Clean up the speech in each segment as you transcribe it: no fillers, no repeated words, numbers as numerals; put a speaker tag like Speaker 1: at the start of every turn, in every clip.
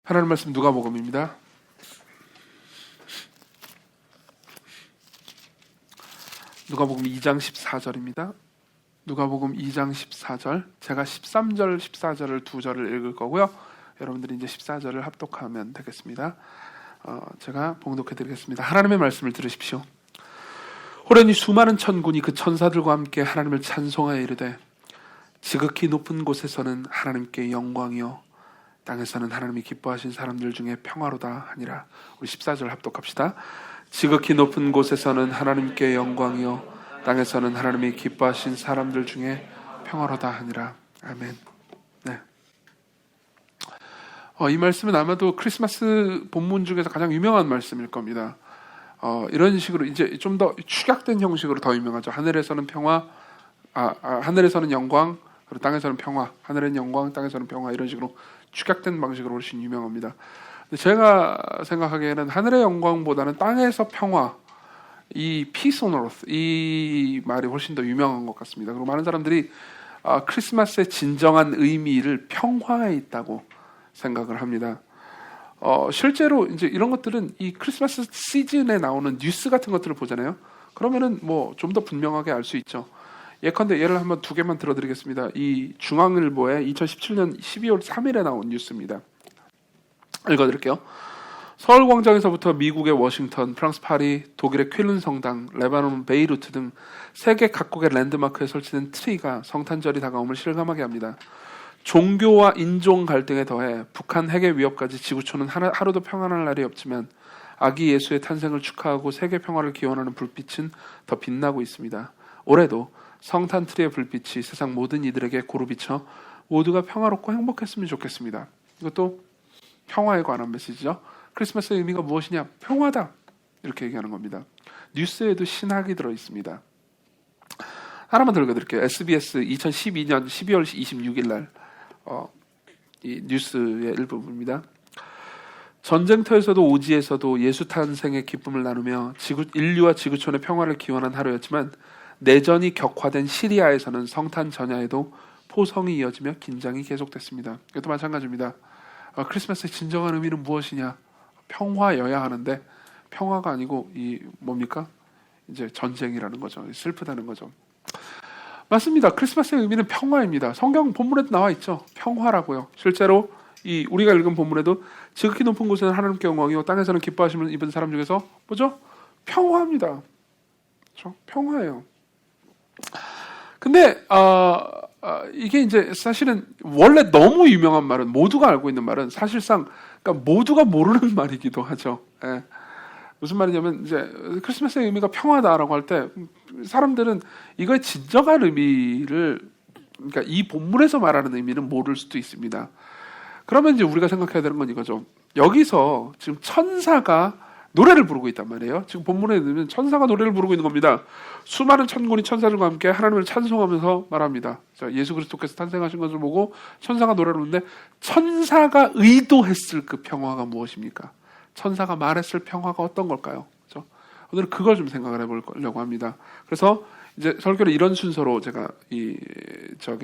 Speaker 1: 하나님 말씀 누가복음입니다. 누가복음 2장 14절입니다. 누가복음 2장 14절, 제가 13절, 14절을 두 절을 읽을 거고요. 여러분들이 이제 14절을 합독하면 되겠습니다. 제가 봉독해 드리겠습니다. 하나님의 말씀을 들으십시오. 호련히 수많은 천군이 그 천사들과 함께 하나님을 찬송하여 이르되 지극히 높은 곳에서는 하나님께 영광이요 땅에서는 하나님이 기뻐하신 사람들 중에 평화로다 하니라. 우리 14절 합독합시다. 지극히 높은 곳에서는 하나님께 영광이요 땅에서는 하나님이 기뻐하신 사람들 중에 평화로다 하니라. 아멘. 네. 이 말씀은 아마도 크리스마스 본문 중에서 가장 유명한 말씀일 겁니다. 이런 식으로 이제 좀 더 축약된 형식으로 더 유명하죠. 하늘에서는 평화, 하늘에서는 영광, 그리고 땅에서는 평화, 하늘에는 영광, 땅에서는 평화, 이런 식으로 축약된 방식으로 훨씬 유명합니다. 제가 생각하기에는 하늘의 영광보다는 땅에서 평화, 이 peace on earth, 이 말이 훨씬 더 유명한 것 같습니다. 그리고 많은 사람들이 크리스마스의 진정한 의미를 평화에 있다고 생각을 합니다. 실제로 이제 이런 것들은 이 크리스마스 시즌에 나오는 뉴스 같은 것들을 보잖아요. 그러면은 뭐 좀 더 분명하게 알 수 있죠. 예컨대 예를 한번 두 개만 들어드리겠습니다. 이 중앙일보의 2017년 12월 3일에 나온 뉴스입니다. 읽어드릴게요. 서울광장에서부터 미국의 워싱턴, 프랑스 파리, 독일의 퀼른 성당, 레바논 베이루트 등 세계 각국의 랜드마크에 설치된 트리가 성탄절이 다가옴을 실감하게 합니다. 종교와 인종 갈등에 더해 북한 핵의 위협까지 지구촌은 하루도 평안할 날이 없지만 아기 예수의 탄생을 축하하고 세계 평화를 기원하는 불빛은 더 빛나고 있습니다. 올해도 성탄 트리의 불빛이 세상 모든 이들에게 고루 비쳐 모두가 평화롭고 행복했으면 좋겠습니다. 이것도 평화에 관한 메시지죠. 크리스마스의 의미가 무엇이냐? 평화다. 이렇게 얘기하는 겁니다. 뉴스에도 신학이 들어있습니다. 하나만 더 읽어드릴게요. SBS 2012년 12월 26일 날 이 뉴스의 일부분입니다. 전쟁터에서도 오지에서도 예수 탄생의 기쁨을 나누며 인류와 지구촌의 평화를 기원한 하루였지만 내전이 격화된 시리아에서는 성탄 전야에도 포성이 이어지며 긴장이 계속됐습니다. 이것도 마찬가지입니다. 크리스마스의 진정한 의미는 무엇이냐? 평화여야 하는데 평화가 아니고 이 뭡니까? 이제 전쟁이라는 거죠. 슬프다는 거죠. 맞습니다. 크리스마스의 의미는 평화입니다. 성경 본문에도 나와 있죠. 평화라고요. 실제로 이 우리가 읽은 본문에도 지극히 높은 곳에는 하나님께 영광이요 땅에서는 기뻐하심을 입은 사람 중에서 뭐죠? 평화입니다. 그렇죠? 평화예요. 근데 이게 이제 사실은 원래 너무 유명한 말은, 모두가 알고 있는 말은 사실상 그러니까 모두가 모르는 말이기도 하죠. 예. 무슨 말이냐면 이제 크리스마스의 의미가 평화다라고 할 때 사람들은 이거의 진정한 의미를, 그러니까 이 본문에서 말하는 의미는 모를 수도 있습니다. 그러면 이제 우리가 생각해야 되는 건 이거죠. 여기서 지금 천사가 노래를 부르고 있단 말이에요. 지금 본문에 보면 천사가 노래를 부르고 있는 겁니다. 수많은 천군이 천사들과 함께 하나님을 찬송하면서 말합니다. 자, 예수 그리스도께서 탄생하신 것을 보고 천사가 노래를 부르는데 천사가 의도했을 그 평화가 무엇입니까? 천사가 말했을 평화가 어떤 걸까요? 그렇죠? 오늘은 그걸 좀 생각을 해보려고 합니다. 그래서 이제 설교를 이런 순서로 제가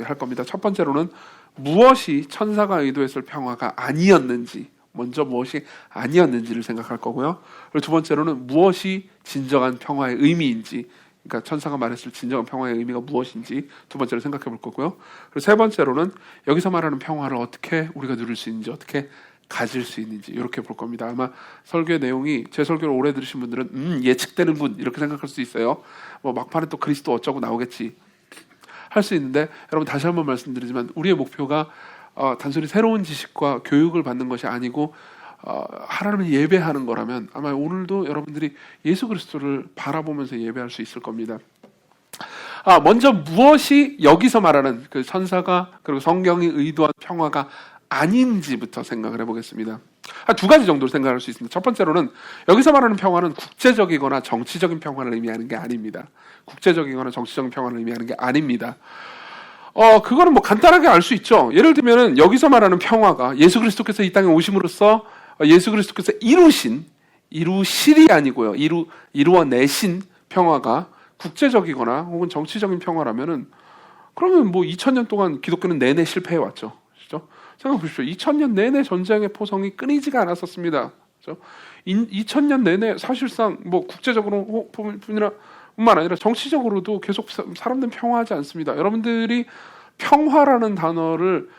Speaker 1: 할 겁니다. 첫 번째로는 무엇이 천사가 의도했을 평화가 아니었는지, 먼저 무엇이 아니었는지를 생각할 거고요. 그리고 두 번째로는 무엇이 진정한 평화의 의미인지, 그러니까 천사가 말했을 진정한 평화의 의미가 무엇인지 두 번째로 생각해 볼 거고요. 그리고 세 번째로는 여기서 말하는 평화를 어떻게 우리가 누릴 수 있는지, 어떻게 가질 수 있는지 이렇게 볼 겁니다. 아마 설교의 내용이 제 설교를 오래 들으신 분들은 예측되는군 이렇게 생각할 수 있어요. 뭐 막판에 또 그리스도 어쩌고 나오겠지 할 수 있는데, 여러분 다시 한번 말씀드리지만 우리의 목표가 단순히 새로운 지식과 교육을 받는 것이 아니고 하나님을 예배하는 거라면 아마 오늘도 여러분들이 예수 그리스도를 바라보면서 예배할 수 있을 겁니다. 먼저 무엇이 여기서 말하는 그 천사가 그리고 성경이 의도한 평화가 아닌지부터 생각을 해보겠습니다. 두 가지 정도로 생각할 수 있습니다. 첫 번째로는 여기서 말하는 평화는 국제적이거나 정치적인 평화를 의미하는 게 아닙니다. 국제적이거나 정치적인 평화를 의미하는 게 아닙니다. 그거는 뭐 간단하게 알 수 있죠. 예를 들면은 여기서 말하는 평화가 예수 그리스도께서 이 땅에 오심으로써 예수 그리스도께서 이루실이 아니고요. 이루어내신 평화가 국제적이거나 혹은 정치적인 평화라면은 그러면 뭐 2000년 동안 기독교는 내내 실패해 왔죠. 그렇죠? 생각해 보십시오. 2000년 내내 전쟁의 포성이 끊이지가 않았었습니다. 그렇죠? 2000년 내내 사실상 뭐 국제적으로 뿐만 아니라 정치적으로도 계속 사람들은 평화하지 않습니다. 여러분들이 평화라는 단어를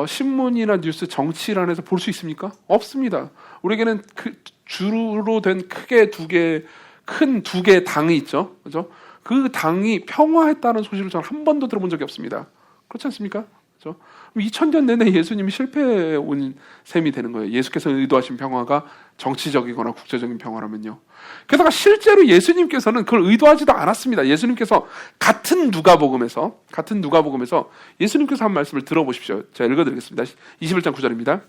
Speaker 1: 신문이나 뉴스 정치란에서 볼 수 있습니까? 없습니다. 우리에게는 그 주로 된 크게 큰 두 개의 당이 있죠. 그죠? 그 당이 평화했다는 소식을 저는 한 번도 들어본 적이 없습니다. 그렇지 않습니까? 그죠? 2000년 내내 예수님이 실패해 온 셈이 되는 거예요. 예수께서 의도하신 평화가 정치적이거나 국제적인 평화라면요. 게다가 실제로 예수님께서는 그걸 의도하지도 않았습니다. 예수님께서 같은 누가복음에서 예수님께서 한 말씀을 들어보십시오. 제가 읽어드리겠습니다. 21장 9절입니다.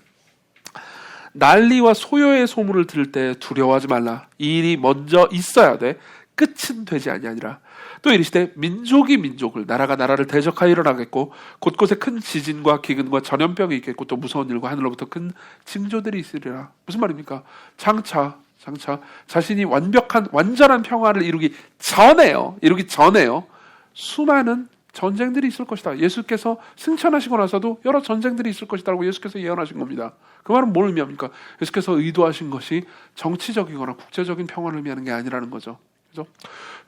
Speaker 1: 난리와 소요의 소문을 들을 때 두려워하지 말라. 이 일이 먼저 있어야 돼. 끝은 되지 아니하니라. 또 이르시되 민족이 민족을 나라가 나라를 대적하여 일어나겠고 곳곳에 큰 지진과 기근과 전염병이 있겠고 또 무서운 일과 하늘로부터 큰 징조들이 있으리라. 무슨 말입니까? 장차 자신이 완전한 평화를 이루기 전에요. 수많은 전쟁들이 있을 것이다. 예수께서 승천하시고 나서도 여러 전쟁들이 있을 것이라고 예수께서 예언하신 겁니다. 그 말은 뭘 의미합니까? 예수께서 의도하신 것이 정치적이거나 국제적인 평화를 의미하는 게 아니라는 거죠. 그죠?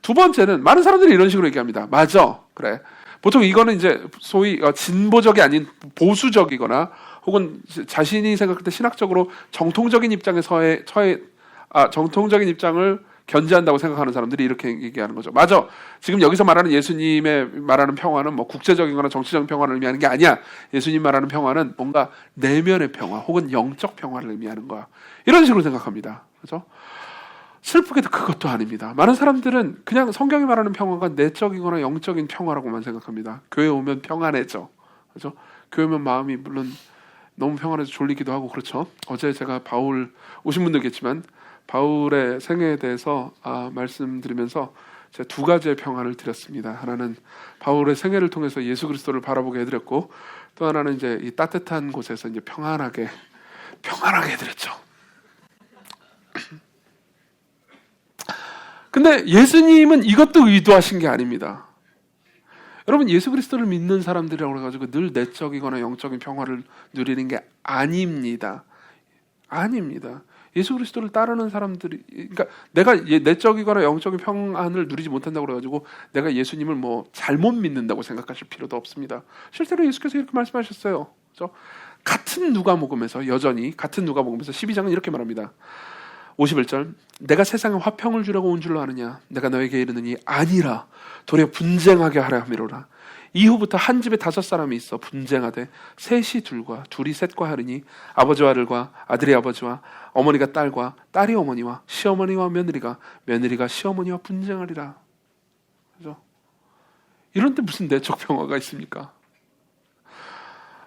Speaker 1: 두 번째는 많은 사람들이 이런 식으로 얘기합니다. 맞아, 그래. 보통 이거는 이제 소위 진보적이 아닌 보수적이거나 혹은 자신이 생각할 때 신학적으로 정통적인 정통적인 입장을 견제한다고 생각하는 사람들이 이렇게 얘기하는 거죠. 맞아. 지금 여기서 말하는 예수님의 말하는 평화는 뭐 국제적이거나 정치적인 평화를 의미하는 게 아니야. 예수님 말하는 평화는 뭔가 내면의 평화 혹은 영적 평화를 의미하는 거야. 이런 식으로 생각합니다. 그렇죠? 슬프게도 그것도 아닙니다. 많은 사람들은 그냥 성경이 말하는 평화가 내적이거나 영적인 평화라고만 생각합니다. 교회 오면 평안해져. 그렇죠? 교회 오면 마음이 물론 너무 평안해서 졸리기도 하고 그렇죠. 어제 제가 바울 오신 분들 겠지만 바울의 생애에 대해서 말씀드리면서 제가 두 가지의 평안을 드렸습니다. 하나는 바울의 생애를 통해서 예수 그리스도를 바라보게 해드렸고 또 하나는 이제 이 따뜻한 곳에서 이제 평안하게 해드렸죠. 근데 예수님은 이것도 의도하신 게 아닙니다. 여러분 예수 그리스도를 믿는 사람들이라고 해가지고 늘 내적이거나 영적인 평화를 누리는 게 아닙니다. 예수 그리스도를 따르는 사람들이, 그러니까 내가 내적이거나 영적인 평안을 누리지 못한다고 그래가지고 내가 예수님을 뭐 잘못 믿는다고 생각하실 필요도 없습니다. 실제로 예수께서 이렇게 말씀하셨어요. 그렇죠? 같은 누가복음에서 12장은 이렇게 말합니다. 51절 내가 세상에 화평을 주려고 온 줄로 아느냐 내가 너에게 이르느니 아니라 도리어 분쟁하게 하려 함이로라. 이후부터 한 집에 5사람이 있어 분쟁하되 셋이 둘과 둘이 셋과 하리니 아버지와 아들과 아들이 아버지와 어머니가 딸과 딸이 어머니와 시어머니와 며느리가 시어머니와 분쟁하리라. 그죠? 이런 데 무슨 내적 평화가 있습니까?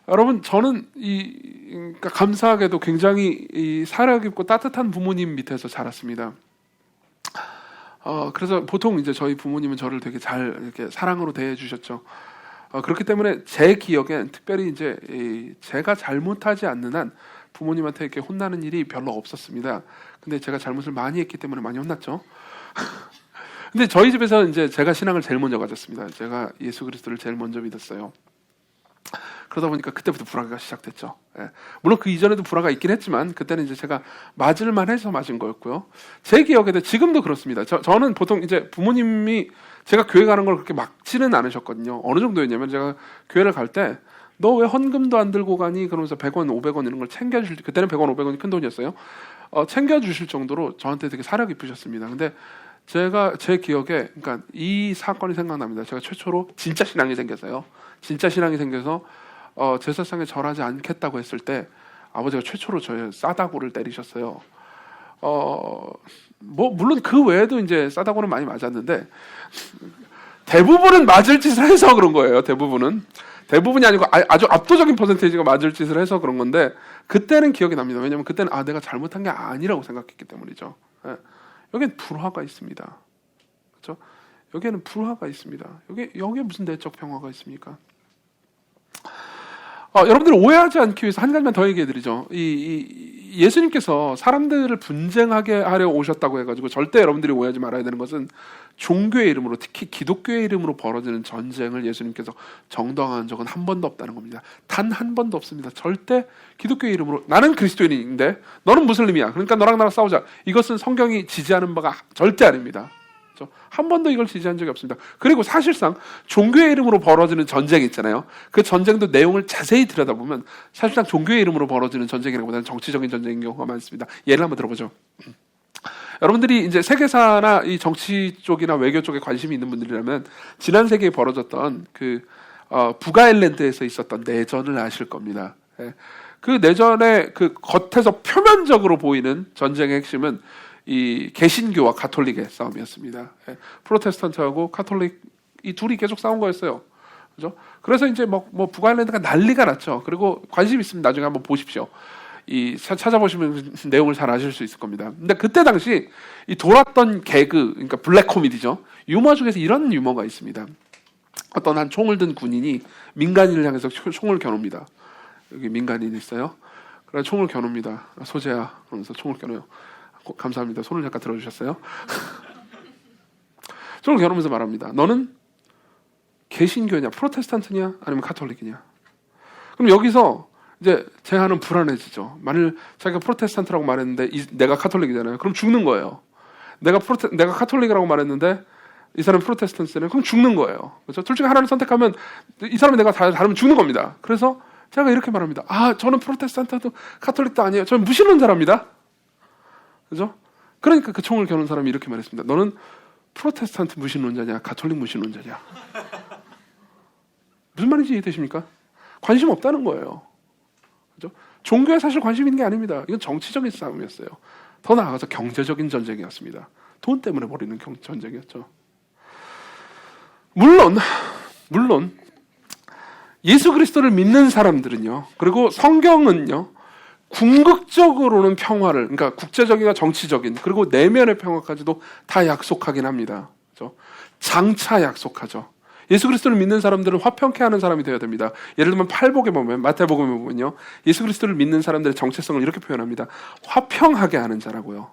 Speaker 1: 여러분 저는 그러니까 감사하게도 굉장히 사려 깊고 따뜻한 부모님 밑에서 자랐습니다. 그래서 보통 이제 저희 부모님은 저를 되게 잘 이렇게 사랑으로 대해 주셨죠. 그렇기 때문에 제 기억엔 특별히 이제 제가 잘못하지 않는 한 부모님한테 이렇게 혼나는 일이 별로 없었습니다. 근데 제가 잘못을 많이 했기 때문에 많이 혼났죠. 근데 저희 집에서 이제 제가 신앙을 제일 먼저 가졌습니다. 제가 예수 그리스도를 제일 먼저 믿었어요. 그러다 보니까 그때부터 불화가 시작됐죠. 물론 그 이전에도 불화가 있긴 했지만 그때는 이제 제가 맞을만 해서 맞은 거였고요. 제 기억에도 지금도 그렇습니다. 저는 보통 이제 부모님이 제가 교회 가는 걸 그렇게 막지는 않으셨거든요. 어느 정도였냐면 제가 교회를 갈 때 너 왜 헌금도 안 들고 가니? 그러면서 100원, 500원 이런 걸 챙겨주실 때 그때는 100원, 500원이 큰 돈이었어요. 챙겨주실 정도로 저한테 되게 사려 깊으셨습니다. 근데 제가 제 기억에 그러니까 이 사건이 생각납니다. 제가 최초로 진짜 신앙이 생겨서 제사상에 절하지 않겠다고 했을 때 아버지가 최초로 저의 싸다구를 때리셨어요. 뭐 물론 그 외에도 이제 싸다구는 많이 맞았는데 대부분은 맞을 짓을 해서 그런 거예요. 대부분이 아니고 아주 압도적인 퍼센테이지가 맞을 짓을 해서 그런 건데 그때는 기억이 납니다. 왜냐하면 그때는 내가 잘못한 게 아니라고 생각했기 때문이죠. 여기엔 불화가 있습니다. 그렇죠? 여기에는 불화가 있습니다. 여기에 무슨 내적 평화가 있습니까? 여러분들 오해하지 않기 위해서 한 가지만 더 얘기해드리죠. 예수님께서 사람들을 분쟁하게 하려 오셨다고 해가지고 절대 여러분들이 오해하지 말아야 되는 것은 종교의 이름으로, 특히 기독교의 이름으로 벌어지는 전쟁을 예수님께서 정당화한 적은 한 번도 없다는 겁니다. 단 한 번도 없습니다. 절대 기독교의 이름으로 나는 그리스도인인데 너는 무슬림이야, 그러니까 너랑 나랑 싸우자, 이것은 성경이 지지하는 바가 절대 아닙니다. 한 번도 이걸 지지한 적이 없습니다. 그리고 사실상 종교의 이름으로 벌어지는 전쟁이 있잖아요. 그 전쟁도 내용을 자세히 들여다보면 사실상 종교의 이름으로 벌어지는 전쟁이라기보다는 정치적인 전쟁인 경우가 많습니다. 예를 한번 들어보죠. 여러분들이 이제 세계사나 이 정치 쪽이나 외교 쪽에 관심이 있는 분들이라면 지난 세기에 벌어졌던 북아일랜드에서 있었던 내전을 아실 겁니다. 그 내전의 그 겉에서 표면적으로 보이는 전쟁의 핵심은 이 개신교와 가톨릭의 싸움이었습니다. 프로테스탄트하고 가톨릭 이 둘이 계속 싸운 거였어요. 그죠? 그래서 이제 뭐 북아일랜드가 난리가 났죠. 그리고 관심 있으면 나중에 한번 보십시오. 찾아보시면 내용을 잘 아실 수 있을 겁니다. 근데 그때 당시 이 돌았던 개그, 그러니까 블랙 코미디죠. 유머 중에서 이런 유머가 있습니다. 어떤 한 총을 든 군인이 민간인을 향해서 총을 겨눕니다. 여기 민간인이 있어요. 그래서 총을 겨눕니다. 소재야, 그러면서 총을 겨눠요. 감사합니다. 손을 잠깐 들어주셨어요. 손을 겨누면서 말합니다. 너는 개신교냐, 프로테스탄트냐, 아니면 가톨릭이냐? 그럼 여기서 이제 제한은 불안해지죠. 만일 자기가 프로테스탄트라고 말했는데 내가 가톨릭이잖아요. 그럼 죽는 거예요. 내가 가톨릭이라고 말했는데 이 사람이 프로테스탄트잖아요. 그럼 죽는 거예요. 그렇죠? 둘 중에 하나를 선택하면 이 사람이 내가 다르면 죽는 겁니다. 그래서 제가 이렇게 말합니다. 저는 프로테스탄트도 가톨릭도 아니에요. 저는 무신론자랍니다. 그죠? 그러니까 그 총을 겨눈 사람이 이렇게 말했습니다. 너는 프로테스탄트 무신론자냐, 가톨릭 무신론자냐? 무슨 말인지 이해되십니까? 관심 없다는 거예요. 그죠? 종교에 사실 관심 있는 게 아닙니다. 이건 정치적인 싸움이었어요. 더 나아가서 경제적인 전쟁이었습니다. 돈 때문에 벌이는 전쟁이었죠. 물론 예수 그리스도를 믿는 사람들은요, 그리고 성경은요, 궁극적으로는 평화를, 그러니까 국제적이나 정치적인, 그리고 내면의 평화까지도 다 약속하긴 합니다. 그렇죠? 장차 약속하죠. 예수 그리스도를 믿는 사람들은 화평케 하는 사람이 되어야 됩니다. 예를 들면 팔복에 보면, 마태복음에 보면요, 예수 그리스도를 믿는 사람들의 정체성을 이렇게 표현합니다. 화평하게 하는 자라고요.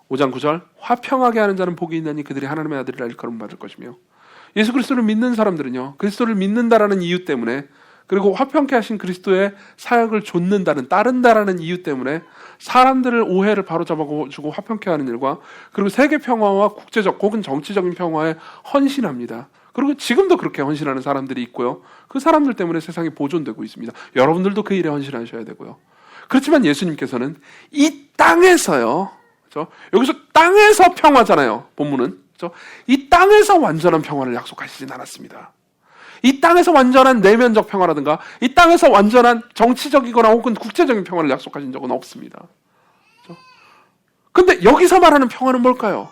Speaker 1: 5장 9절, 화평하게 하는 자는 복이 있나니 그들이 하나님의 아들이라 일컬음 받을 것이며, 예수 그리스도를 믿는 사람들은요, 그리스도를 믿는다라는 이유 때문에, 그리고 화평케 하신 그리스도의 사역을 따른다라는 이유 때문에 사람들을 오해를 바로잡아주고 화평케 하는 일과, 그리고 세계 평화와 국제적 혹은 정치적인 평화에 헌신합니다. 그리고 지금도 그렇게 헌신하는 사람들이 있고요. 그 사람들 때문에 세상이 보존되고 있습니다. 여러분들도 그 일에 헌신하셔야 되고요. 그렇지만 예수님께서는 이 땅에서요, 그렇죠? 여기서 땅에서 평화잖아요. 본문은, 그렇죠? 이 땅에서 완전한 평화를 약속하시진 않았습니다. 이 땅에서 완전한 내면적 평화라든가 이 땅에서 완전한 정치적이거나 혹은 국제적인 평화를 약속하신 적은 없습니다. 그렇죠? 근데 여기서 말하는 평화는 뭘까요?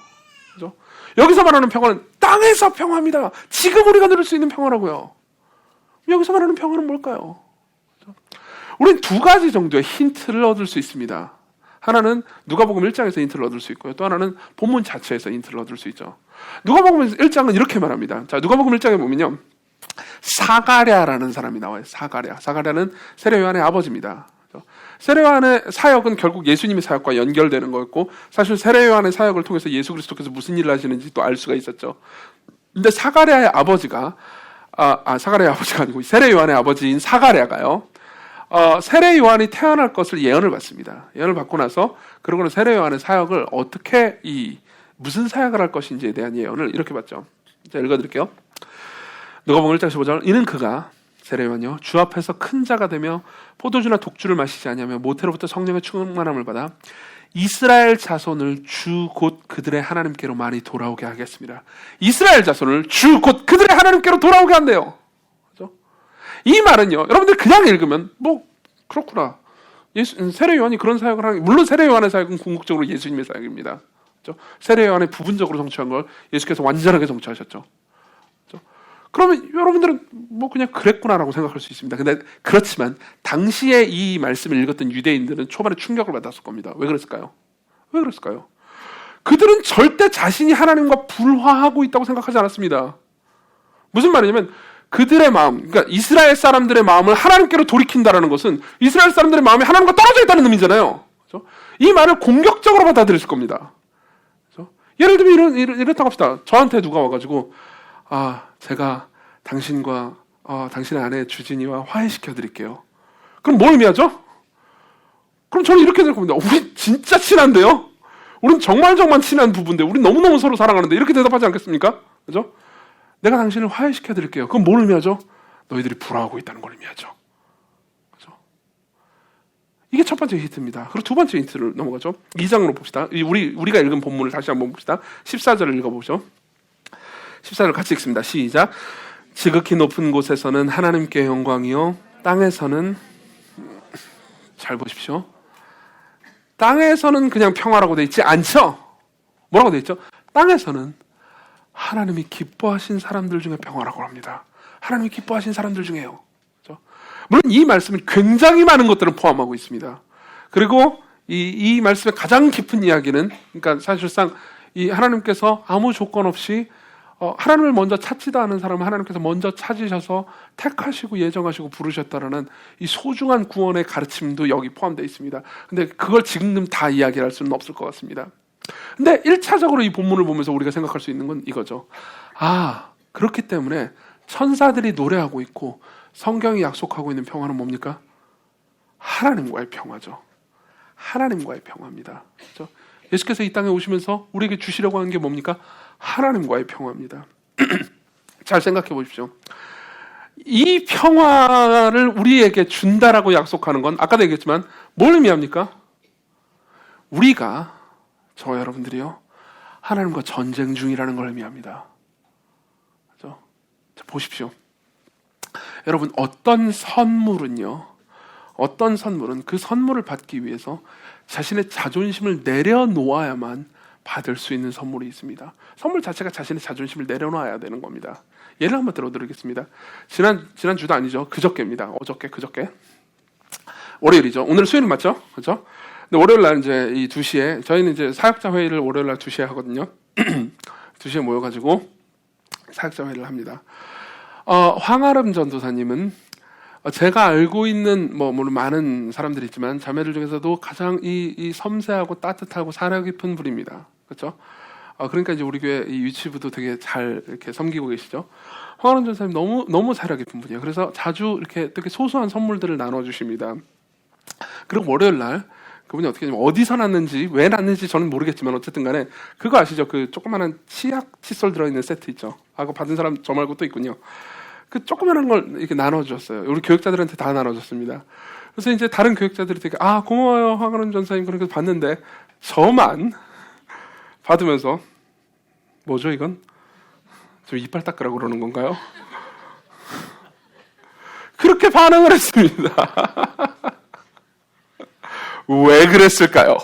Speaker 1: 그렇죠? 여기서 말하는 평화는 땅에서 평화입니다. 지금 우리가 누릴 수 있는 평화라고요. 여기서 말하는 평화는 뭘까요? 그렇죠? 우리는 두 가지 정도의 힌트를 얻을 수 있습니다. 하나는 누가복음 1장에서 힌트를 얻을 수 있고요. 또 하나는 본문 자체에서 힌트를 얻을 수 있죠. 누가복음 1장은 이렇게 말합니다. 자, 누가복음 1장에 보면요, 사가랴라는 사람이 나와요. 사가랴는 세례 요한의 아버지입니다. 세례 요한의 사역은 결국 예수님의 사역과 연결되는 거였고, 사실 세례 요한의 사역을 통해서 예수 그리스도께서 무슨 일을 하시는지 또 알 수가 있었죠. 근데 사가랴의 아버지가 사가랴의 아버지가 아니고 세례 요한의 아버지인 사가랴가요, 세례 요한이 태어날 것을 예언을 받습니다. 예언을 받고 나서 그러고는 세례 요한의 사역을 어떻게 무슨 사역을 할 것인지에 대한 예언을 이렇게 받죠. 자, 읽어드릴게요. 누가복음 1장 15절, 이는 그가, 세례 요한이요, 주 앞에서 큰 자가 되며 포도주나 독주를 마시지 아니하며 모태로부터 성령의 충만함을 받아 이스라엘 자손을 주 곧 그들의 하나님께로 많이 돌아오게 하겠습니다. 이스라엘 자손을 주 곧 그들의 하나님께로 돌아오게 한대요. 그렇죠? 이 말은요, 여러분들 그냥 읽으면 그렇구나, 세례 요한이 그런 사역을 하는, 물론 세례 요한의 사역은 궁극적으로 예수님의 사역입니다. 그렇죠? 세례 요한의 부분적으로 성취한 걸 예수께서 완전하게 성취하셨죠. 그러면 여러분들은 그냥 그랬구나라고 생각할 수 있습니다. 근데 그렇지만 당시에 이 말씀을 읽었던 유대인들은 초반에 충격을 받았을 겁니다. 왜 그랬을까요? 그들은 절대 자신이 하나님과 불화하고 있다고 생각하지 않았습니다. 무슨 말이냐면 그들의 마음, 그러니까 이스라엘 사람들의 마음을 하나님께로 돌이킨다라는 것은 이스라엘 사람들의 마음이 하나님과 떨어져 있다는 의미잖아요. 그렇죠? 이 말을 공격적으로 받아들였을 겁니다. 그렇죠? 예를 들면 이렇다고 합시다. 저한테 누가 와가지고 제가 당신과 당신의 아내 주진이와 화해시켜 드릴게요. 그럼 뭘 의미하죠? 그럼 저는 이렇게 될 겁니다. 우리 진짜 친한데요? 우린 정말 친한 부부인데 우린 너무너무 서로 사랑하는데 이렇게 대답하지 않겠습니까? 그죠? 내가 당신을 화해시켜 드릴게요. 그건 뭘 의미하죠? 너희들이 불화하고 있다는 걸 의미하죠. 그죠? 이게 첫 번째 힌트입니다. 그리고 두 번째 힌트를 넘어가죠. 2장으로 봅시다. 우리가 읽은 본문을 다시 한번 봅시다. 14절을 읽어보죠. 14절 같이 읽습니다. 시작. 지극히 높은 곳에서는 하나님께 영광이요 땅에서는 잘 보십시오. 땅에서는 그냥 평화라고 돼 있지 않죠? 뭐라고 돼 있죠? 땅에서는 하나님이 기뻐하신 사람들 중에 평화라고 합니다. 하나님이 기뻐하신 사람들 중에요. 그렇죠? 물론 이 말씀은 굉장히 많은 것들을 포함하고 있습니다. 그리고 이 말씀의 가장 깊은 이야기는, 그러니까 사실상 이 하나님께서 아무 조건 없이 하나님을 먼저 찾지도 않은 사람을 하나님께서 먼저 찾으셔서 택하시고 예정하시고 부르셨다라는 이 소중한 구원의 가르침도 여기 포함되어 있습니다. 근데 그걸 지금 다 이야기할 수는 없을 것 같습니다. 근데 1차적으로 이 본문을 보면서 우리가 생각할 수 있는 건 이거죠. 그렇기 때문에 천사들이 노래하고 있고 성경이 약속하고 있는 평화는 뭡니까? 하나님과의 평화죠. 하나님과의 평화입니다. 그렇죠? 예수께서 이 땅에 오시면서 우리에게 주시려고 하는 게 뭡니까? 하나님과의 평화입니다. 잘 생각해 보십시오. 이 평화를 우리에게 준다라고 약속하는 건 아까도 얘기했지만 뭘 의미합니까? 우리가, 저와 여러분들이요, 하나님과 전쟁 중이라는 걸 의미합니다. 그렇죠? 자, 보십시오. 여러분, 어떤 선물은 그 선물을 받기 위해서 자신의 자존심을 내려놓아야만 받을 수 있는 선물이 있습니다. 선물 자체가 자신의 자존심을 내려놔야 되는 겁니다. 예를 한번 들어드리겠습니다. 지난 주도 아니죠. 그저께입니다. 그저께. 월요일이죠. 오늘 수요일 맞죠? 그렇죠? 근데 월요일 날 이제 이 2시에 저희는 이제 사역자 회의를 월요일 날 2시에 하거든요. 2시에 모여가지고 사역자 회의를 합니다. 황아름 전도사님은 제가 알고 있는 물론 많은 사람들이 있지만 자매들 중에서도 가장 이 섬세하고 따뜻하고 사려 깊은 분입니다. 그렇죠? 그러니까 이제 우리 교회 이 유치부도 되게 잘 이렇게 섬기고 계시죠. 황아름 전도사님 너무 사려 깊은 분이에요. 그래서 자주 이렇게 되게 소소한 선물들을 나눠주십니다. 그리고 월요일 날 그분이 어떻게 하냐면 어디서 났는지 왜 났는지 저는 모르겠지만 어쨌든 간에 그거 아시죠? 그 조그마한 치약 칫솔 들어있는 세트 있죠. 그거 받은 사람 저 말고 또 있군요. 그 조그마한 걸 이렇게 나눠줬어요. 우리 교육자들한테 다 나눠줬습니다. 그래서 이제 다른 교육자들이 되게 고마워요 황아름 전사님 그렇게 봤는데 저만 받으면서 뭐죠 이건? 좀 이빨 닦으라고 그러는 건가요? 그렇게 반응을 했습니다. 왜 그랬을까요?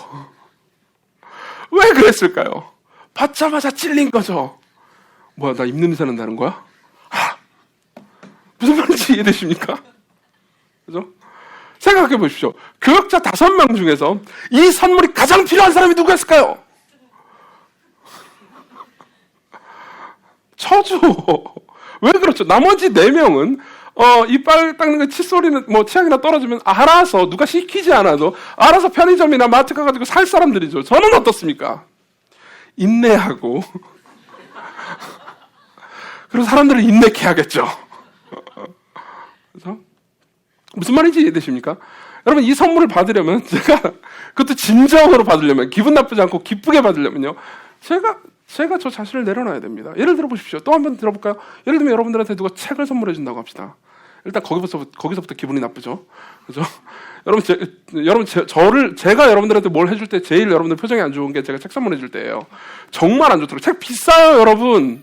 Speaker 1: 왜 그랬을까요? 받자마자 찔린 거죠. 뭐야, 나 입 냄새 난다는 거야? 무슨 말인지 이해되십니까? 그죠? 생각해 보십시오. 교역자 5명 중에서 이 선물이 가장 필요한 사람이 누구였을까요? 저죠. 왜 그렇죠? 나머지 4명은 이빨 닦는 거 칫솔이나 치약이나 떨어지면 알아서 누가 시키지 않아도 알아서 편의점이나 마트 가가지고 살 사람들이죠. 저는 어떻습니까? 인내하고 그리고 사람들을 인내케 하겠죠. 그래서 무슨 말인지 이해되십니까? 여러분 이 선물을 받으려면 그것도 진정으로 받으려면 기분 나쁘지 않고 기쁘게 받으려면요. 제가 저 자신을 내려놔야 됩니다. 예를 들어 보십시오. 또 한 번 들어볼까요? 예를 들면 여러분들한테 누가 책을 선물해 준다고 합시다. 일단 거기서부터 기분이 나쁘죠. 그죠? 제가 여러분들한테 뭘 해줄 때 제일 여러분들 표정이 안 좋은 게 제가 책 선물해 줄 때예요. 정말 안 좋더라고요. 책 비싸요, 여러분.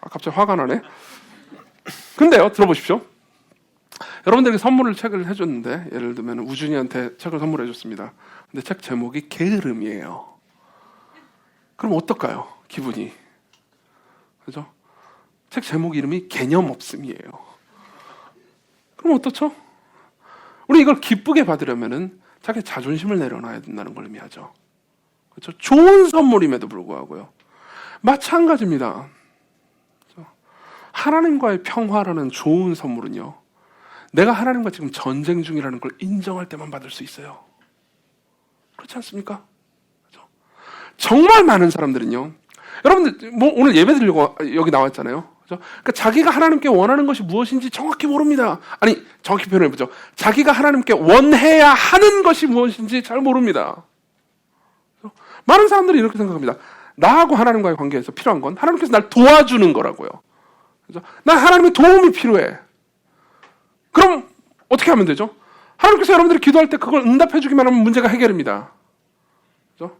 Speaker 1: 갑자기 화가 나네. 근데요, 들어보십시오. 여러분들에게 책을 해줬는데, 예를 들면 우준이한테 책을 선물해 줬습니다. 근데 책 제목이 게으름이에요. 그럼 어떨까요? 기분이. 그죠? 책 제목 이름이 개념 없음이에요. 그럼 어떻죠? 우리 이걸 기쁘게 받으려면은 자기 자존심을 내려놔야 된다는 걸 의미하죠. 그렇죠? 좋은 선물임에도 불구하고요. 마찬가지입니다. 그렇죠?
Speaker 2: 하나님과의 평화라는 좋은 선물은요, 내가 하나님과 지금 전쟁 중이라는 걸 인정할 때만 받을 수 있어요. 그렇지 않습니까? 그렇죠? 정말 많은 사람들은요, 여러분들 뭐 오늘 예배 드리려고 여기 나왔잖아요. 그렇죠? 그러니까 자기가 하나님께 원하는 것이 무엇인지 정확히 모릅니다. 아니, 정확히 표현해보죠. 자기가 하나님께 원해야 하는 것이 무엇인지 잘 모릅니다. 그렇죠? 많은 사람들이 이렇게 생각합니다. 나하고 하나님과의 관계에서 필요한 건 하나님께서 날 도와주는 거라고요. 그렇죠? 난 하나님의 도움이 필요해. 그럼 어떻게 하면 되죠? 하나님께서 여러분들이 기도할 때 그걸 응답해 주기만 하면 문제가 해결입니다. 그렇죠?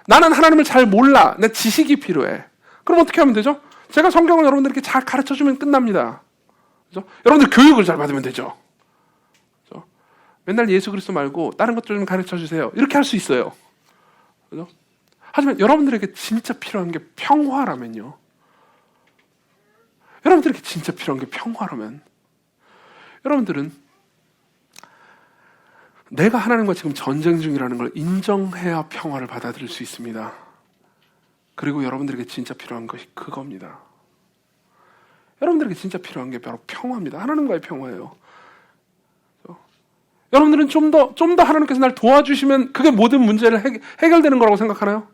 Speaker 2: 나는 하나님을 잘 몰라. 내 지식이 필요해. 그럼 어떻게 하면 되죠? 제가 성경을 여러분들에게 잘 가르쳐 주면 끝납니다. 그렇죠? 여러분들 교육을 잘 받으면 되죠. 그렇죠? 맨날 예수 그리스도 말고 다른 것 좀 가르쳐 주세요. 이렇게 할 수 있어요. 그렇죠? 하지만 여러분들에게 진짜 필요한 게 평화라면요. 여러분들에게 진짜 필요한 게 평화라면 여러분들은 내가 하나님과 지금 전쟁 중이라는 걸 인정해야 평화를 받아들일 수 있습니다. 그리고 여러분들에게 진짜 필요한 것이 그겁니다. 여러분들에게 진짜 필요한 게 바로 평화입니다. 하나님과의 평화예요. 여러분들은 좀 더 하나님께서 날 도와주시면 그게 모든 문제를 해결되는 거라고 생각하나요?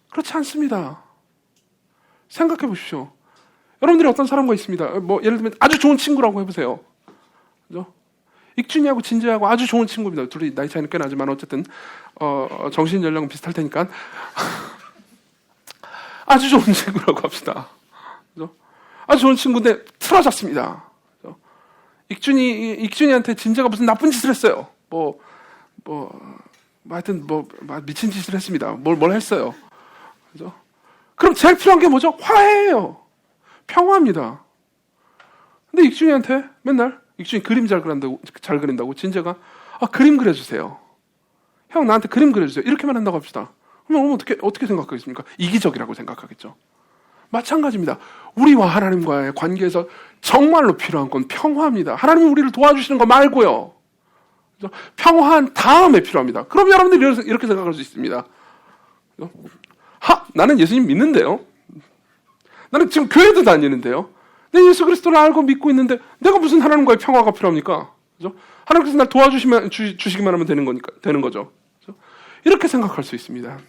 Speaker 2: 그렇지 않습니다. 생각해 보십시오. 여러분들이 어떤 사람과 있습니다. 뭐 예를 들면 아주 좋은 친구라고 해보세요. 그죠? 익준이하고 진재하고 아주 좋은 친구입니다. 둘이 나이 차이는 꽤 나지만 어쨌든 정신 연령은 비슷할 테니까 아주 좋은 친구라고 합시다. 그죠? 아주 좋은 친구인데 틀어졌습니다. 그죠? 익준이한테 진재가 무슨 나쁜 짓을 했어요. 하여튼 미친 짓을 했습니다. 뭘 했어요. 그죠? 그럼 제일 필요한 게 뭐죠? 화해예요. 평화입니다. 근데 익준이한테 맨날 익준이 그림 잘 그린다고 진재가 그림 그려주세요. 형 나한테 그림 그려주세요. 이렇게만 한다고 합시다. 그러면 어떻게 생각하겠습니까? 이기적이라고 생각하겠죠. 마찬가지입니다. 우리와 하나님과의 관계에서 정말로 필요한 건 평화입니다. 하나님이 우리를 도와주시는 거 말고요. 평화한 다음에 필요합니다. 그럼 여러분들이 이렇게 생각할 수 있습니다. 나는 예수님 믿는데요. 나는 지금 교회도 다니는데요. 내 예수 그리스도를 알고 믿고 있는데 내가 무슨 하나님과의 평화가 필요합니까? 그죠? 하나님께서 날 도와주시기만 하면 되는 거죠. 그죠? 이렇게 생각할 수 있습니다.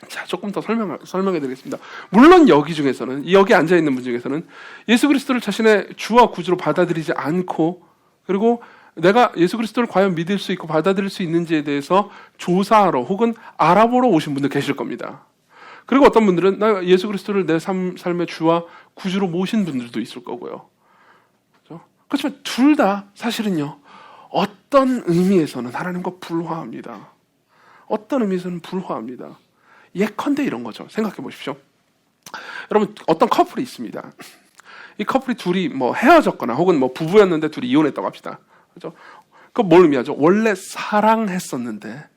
Speaker 2: 자, 조금 더 설명해 드리겠습니다. 물론 여기 앉아 있는 분 중에서는 예수 그리스도를 자신의 주와 구주로 받아들이지 않고 그리고 내가 예수 그리스도를 과연 믿을 수 있고 받아들일 수 있는지에 대해서 조사하러 혹은 알아보러 오신 분들 계실 겁니다. 그리고 어떤 분들은 나 예수 그리스도를 내 삶의 주와 구주로 모신 분들도 있을 거고요. 그렇죠? 그렇지만 둘 다 사실은요, 어떤 의미에서는 하나님과 불화합니다. 어떤 의미에서는 불화합니다. 예컨대 이런 거죠. 생각해 보십시오. 여러분, 어떤 커플이 있습니다. 이 커플이 둘이 헤어졌거나 혹은 부부였는데 둘이 이혼했다고 합시다. 그죠? 그건 뭘 의미하죠? 원래 사랑했었는데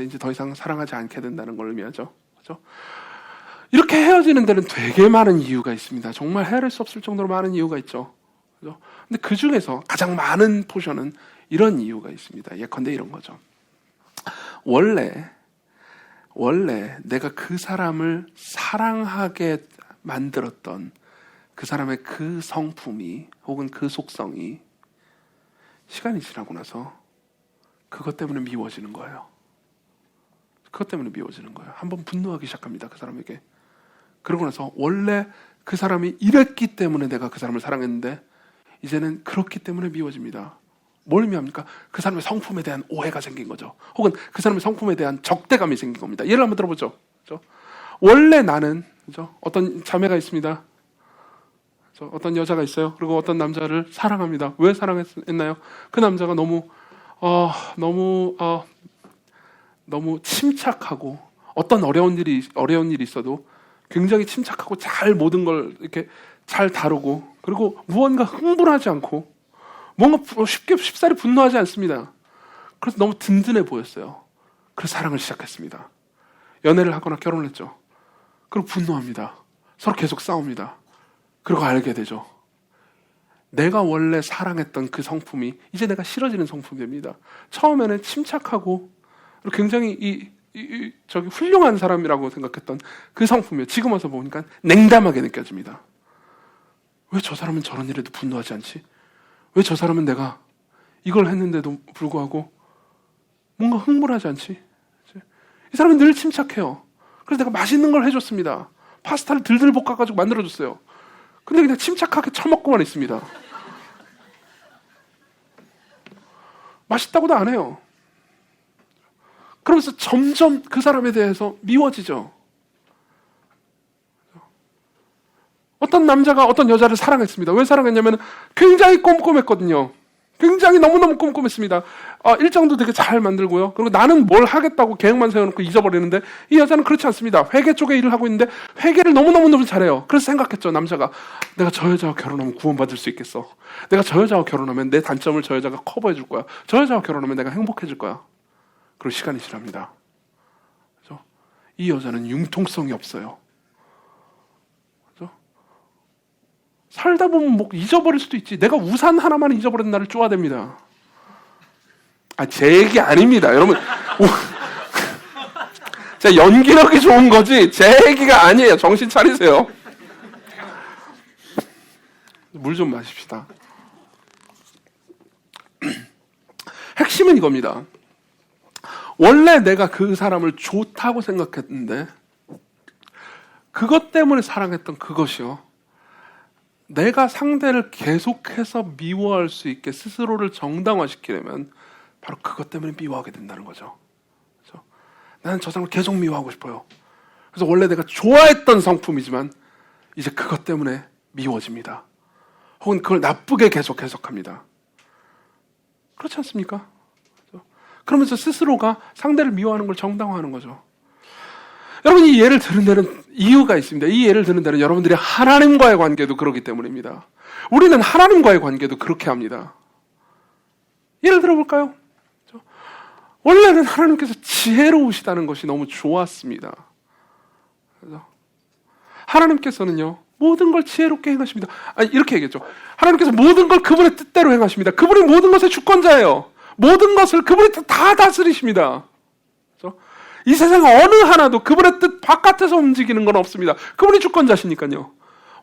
Speaker 2: 이제 더 이상 사랑하지 않게 된다는 걸 의미하죠. 그죠? 이렇게 헤어지는 데는 되게 많은 이유가 있습니다. 정말 헤아릴 수 없을 정도로 많은 이유가 있죠. 그죠? 근데 그 중에서 가장 많은 포션은 이런 이유가 있습니다. 예컨대 이런 거죠. 원래 내가 그 사람을 사랑하게 만들었던 그 사람의 그 성품이 혹은 그 속성이 시간이 지나고 나서 그것 때문에 미워지는 거예요. 한번 분노하기 시작합니다. 그 사람에게. 그러고 나서 원래 그 사람이 이랬기 때문에 내가 그 사람을 사랑했는데 이제는 그렇기 때문에 미워집니다. 뭘 의미합니까? 그 사람의 성품에 대한 오해가 생긴 거죠. 혹은 그 사람의 성품에 대한 적대감이 생긴 겁니다. 예를 한번 들어보죠. 그렇죠? 원래 나는 어떤 자매가 있습니다. 어떤 여자가 있어요. 그리고 어떤 남자를 사랑합니다. 왜 사랑했나요? 그 남자가 너무 침착하고 어떤 어려운 일이 있어도 굉장히 침착하고 잘 모든 걸 이렇게 잘 다루고 그리고 무언가 흥분하지 않고 뭔가 쉽사리 분노하지 않습니다. 그래서 너무 든든해 보였어요. 그래서 사랑을 시작했습니다. 연애를 하거나 결혼을 했죠. 그리고 분노합니다. 서로 계속 싸웁니다. 그리고 알게 되죠. 내가 원래 사랑했던 그 성품이 이제 내가 싫어지는 성품이 됩니다. 처음에는 침착하고 굉장히 훌륭한 사람이라고 생각했던 그 성품이요. 지금 와서 보니까 냉담하게 느껴집니다. 왜 저 사람은 저런 일에도 분노하지 않지? 왜 저 사람은 내가 이걸 했는데도 불구하고 뭔가 흥분하지 않지? 이 사람은 늘 침착해요. 그래서 내가 맛있는 걸 해줬습니다. 파스타를 들들 볶아가지고 만들어줬어요. 근데 그냥 침착하게 처먹고만 있습니다. 맛있다고도 안 해요. 그러면서 점점 그 사람에 대해서 미워지죠. 어떤 남자가 어떤 여자를 사랑했습니다. 왜 사랑했냐면 굉장히 꼼꼼했거든요. 굉장히 너무너무 꼼꼼했습니다. 일정도 되게 잘 만들고요. 그리고 나는 뭘 하겠다고 계획만 세워놓고 잊어버리는데 이 여자는 그렇지 않습니다. 회계 쪽에 일을 하고 있는데 회계를 너무너무 잘해요. 그래서 생각했죠. 남자가 내가 저 여자와 결혼하면 구원받을 수 있겠어. 내가 저 여자와 결혼하면 내 단점을 저 여자가 커버해 줄 거야. 저 여자와 결혼하면 내가 행복해질 거야. 그리고 시간이 지납니다. 그렇죠? 이 여자는 융통성이 없어요. 살다 보면 뭐 잊어버릴 수도 있지. 내가 우산 하나만 잊어버린 날을 쪼아댑니다. 제 얘기 아닙니다. 여러분. 제 연기력이 좋은 거지 제 얘기가 아니에요. 정신 차리세요. 물 좀 마십시다. 핵심은 이겁니다. 원래 내가 그 사람을 좋다고 생각했는데 그것 때문에 사랑했던 그것이요. 내가 상대를 계속해서 미워할 수 있게 스스로를 정당화시키려면 바로 그것 때문에 미워하게 된다는 거죠. 그렇죠? 나는 저 사람을 계속 미워하고 싶어요. 그래서 원래 내가 좋아했던 성품이지만 이제 그것 때문에 미워집니다. 혹은 그걸 나쁘게 계속 해석합니다. 그렇지 않습니까? 그렇죠? 그러면서 스스로가 상대를 미워하는 걸 정당화하는 거죠. 여러분 이 예를 드는 데는 이유가 있습니다. 이 예를 드는 데는 여러분들이 하나님과의 관계도 그렇기 때문입니다. 우리는 하나님과의 관계도 그렇게 합니다. 예를 들어볼까요? 원래는 하나님께서 지혜로우시다는 것이 너무 좋았습니다. 하나님께서는요 모든 걸 지혜롭게 행하십니다. 이렇게 얘기했죠. 하나님께서 모든 걸 그분의 뜻대로 행하십니다. 그분이 모든 것의 주권자예요. 모든 것을 그분이 다 다스리십니다. 이 세상 어느 하나도 그분의 뜻 바깥에서 움직이는 건 없습니다. 그분이 주권자시니까요.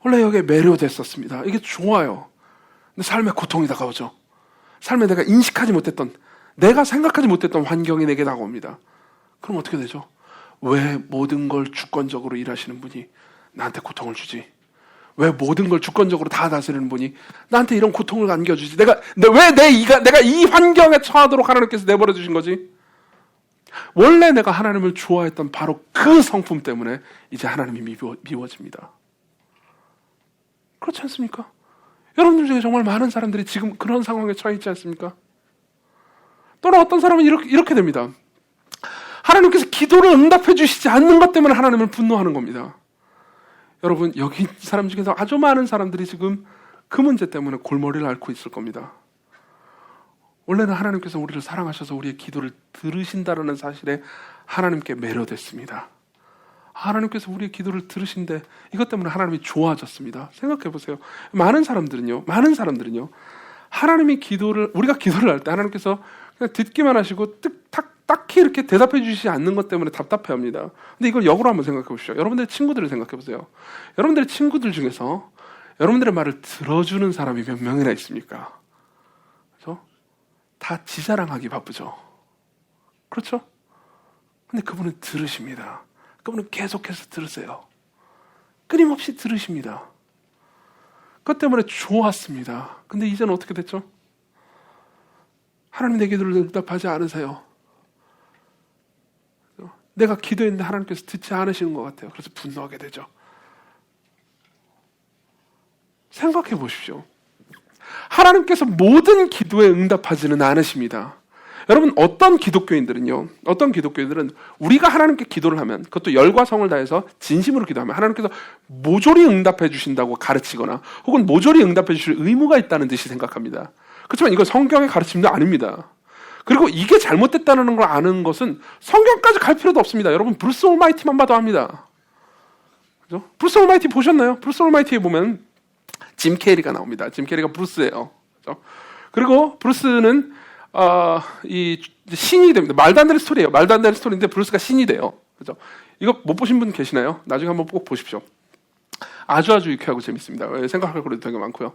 Speaker 2: 원래 여기에 매료됐었습니다. 이게 좋아요. 근데 삶에 고통이 다가오죠. 삶에 내가 인식하지 못했던, 내가 생각하지 못했던 환경이 내게 다가옵니다. 그럼 어떻게 되죠? 왜 모든 걸 주권적으로 일하시는 분이 나한테 고통을 주지? 왜 모든 걸 주권적으로 다 다스리는 분이 나한테 이런 고통을 안겨주지? 내가 이 환경에 처하도록 하나님께서 내버려 주신 거지? 원래 내가 하나님을 좋아했던 바로 그 성품 때문에 이제 하나님이 미워집니다. 그렇지 않습니까? 여러분들 중에 정말 많은 사람들이 지금 그런 상황에 처해 있지 않습니까? 또는 어떤 사람은 이렇게 됩니다. 하나님께서 기도를 응답해 주시지 않는 것 때문에 하나님을 분노하는 겁니다. 여러분 여기 사람 중에서 아주 많은 사람들이 지금 그 문제 때문에 골머리를 앓고 있을 겁니다. 원래는 하나님께서 우리를 사랑하셔서 우리의 기도를 들으신다는 사실에 하나님께 매료됐습니다. 하나님께서 우리의 기도를 들으신데 이것 때문에 하나님이 좋아졌습니다. 생각해 보세요. 많은 사람들은요. 하나님이 우리가 기도를 할 때 하나님께서 그냥 듣기만 하시고 딱히 이렇게 대답해 주시지 않는 것 때문에 답답해합니다. 근데 이걸 역으로 한번 생각해 보시죠. 여러분들의 친구들을 생각해 보세요. 여러분들의 친구들 중에서 여러분들의 말을 들어주는 사람이 몇 명이나 있습니까? 그렇죠? 다 지자랑하기 바쁘죠. 그렇죠? 근데 그분은 들으십니다. 그분은 계속해서 들으세요. 끊임없이 들으십니다. 그것 때문에 좋았습니다. 근데 이제는 어떻게 됐죠? 하나님 내 기도를 응답하지 않으세요. 내가 기도했는데 하나님께서 듣지 않으시는 것 같아요. 그래서 분노하게 되죠. 생각해 보십시오. 하나님께서 모든 기도에 응답하지는 않으십니다. 여러분 어떤 기독교인들은 우리가 하나님께 기도를 하면 그것도 열과 성을 다해서 진심으로 기도하면 하나님께서 모조리 응답해 주신다고 가르치거나 혹은 모조리 응답해 주실 의무가 있다는 듯이 생각합니다. 그렇지만 이건 성경의 가르침도 아닙니다. 그리고 이게 잘못됐다는 걸 아는 것은 성경까지 갈 필요도 없습니다. 여러분 브루스 올마이티만 봐도 합니다. 그죠? 브루스 올마이티 보셨나요? 브루스 올마이티에 보면 짐 캐리가 나옵니다. 짐 캐리가 브루스예요. 그죠? 그리고 브루스는 이 신이 됩니다. 말도 안 되는 스토리예요. 말도 안 되는 스토리인데 브루스가 신이 돼요. 그죠? 이거 못 보신 분 계시나요? 나중에 한번 꼭 보십시오. 아주 유쾌하고 재밌습니다. 생각할 거리도 되게 많고요.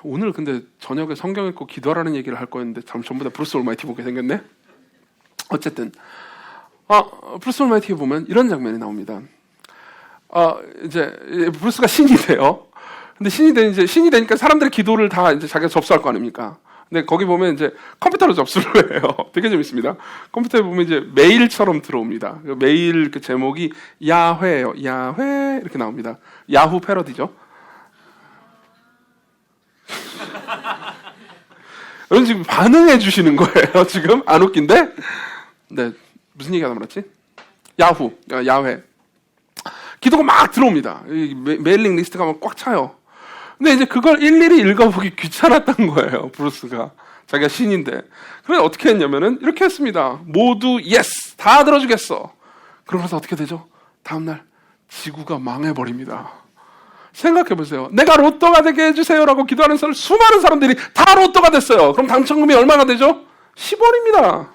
Speaker 2: 오늘 근데 저녁에 성경 읽고 기도하라는 얘기를 할 거였는데 전부 다 브루스 올마이티 보게 생겼네. 어쨌든 브루스 올마이티에 보면 이런 장면이 나옵니다. 이제 브루스가 신이 돼요. 근데 신이 되니까 사람들의 기도를 다 이제 자기가 접수할 거 아닙니까? 근데 거기 보면 이제 컴퓨터로 접수를 해요. 되게 재밌습니다. 컴퓨터에 보면 이제 메일처럼 들어옵니다. 메일 그 제목이 야훼예요. 야훼 이렇게 나옵니다. 야후 패러디죠. 여러분 지금 반응해 주시는 거예요. 지금 안 웃긴데? 네, 무슨 얘기하다 말았지? 야훼. 기도가 막 들어옵니다. 메일링 리스트가 막 꽉 차요. 근데 이제 그걸 일일이 읽어보기 귀찮았던 거예요. 브루스가. 자기가 신인데. 그래서 어떻게 했냐면은 이렇게 했습니다. 모두 예스! 다 들어주겠어. 그러면서 어떻게 되죠? 다음날 지구가 망해버립니다. 생각해보세요. 내가 로또가 되게 해주세요라고 기도하는 수많은 사람들이 다 로또가 됐어요. 그럼 당첨금이 얼마나 되죠? 10원입니다.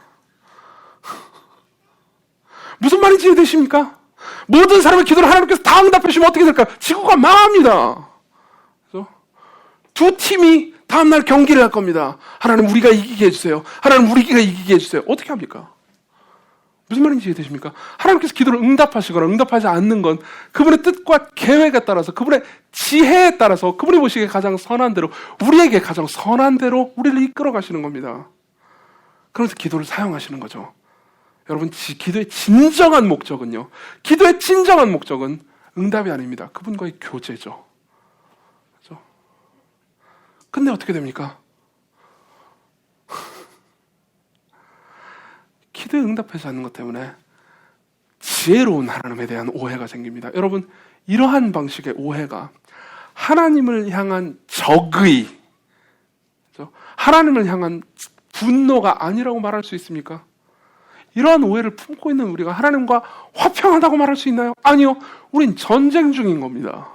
Speaker 2: 무슨 말인지 이해되십니까? 모든 사람의 기도를 하나님께서 다 응답해 주시면 어떻게 될까요? 지구가 망합니다. 그래서 두 팀이 다음날 경기를 할 겁니다. 하나님 우리가 이기게 해주세요. 하나님 우리가 이기게 해주세요. 어떻게 합니까? 무슨 말인지 이해되십니까? 하나님께서 기도를 응답하시거나 응답하지 않는 건 그분의 뜻과 계획에 따라서 그분의 지혜에 따라서 그분이 보시기에 가장 선한 대로 우리에게 가장 선한 대로 우리를 이끌어 가시는 겁니다. 그러면서 기도를 사용하시는 거죠. 여러분 기도의 진정한 목적은요. 기도의 진정한 목적은 응답이 아닙니다. 그분과의 교제죠. 그렇죠? 근데 어떻게 됩니까? 기도에 응답하지 않는 것 때문에 지혜로운 하나님에 대한 오해가 생깁니다. 여러분 이러한 방식의 오해가 하나님을 향한 적의, 그렇죠? 하나님을 향한 분노가 아니라고 말할 수 있습니까? 이러한 오해를 품고 있는 우리가 하나님과 화평하다고 말할 수 있나요? 아니요. 우린 전쟁 중인 겁니다.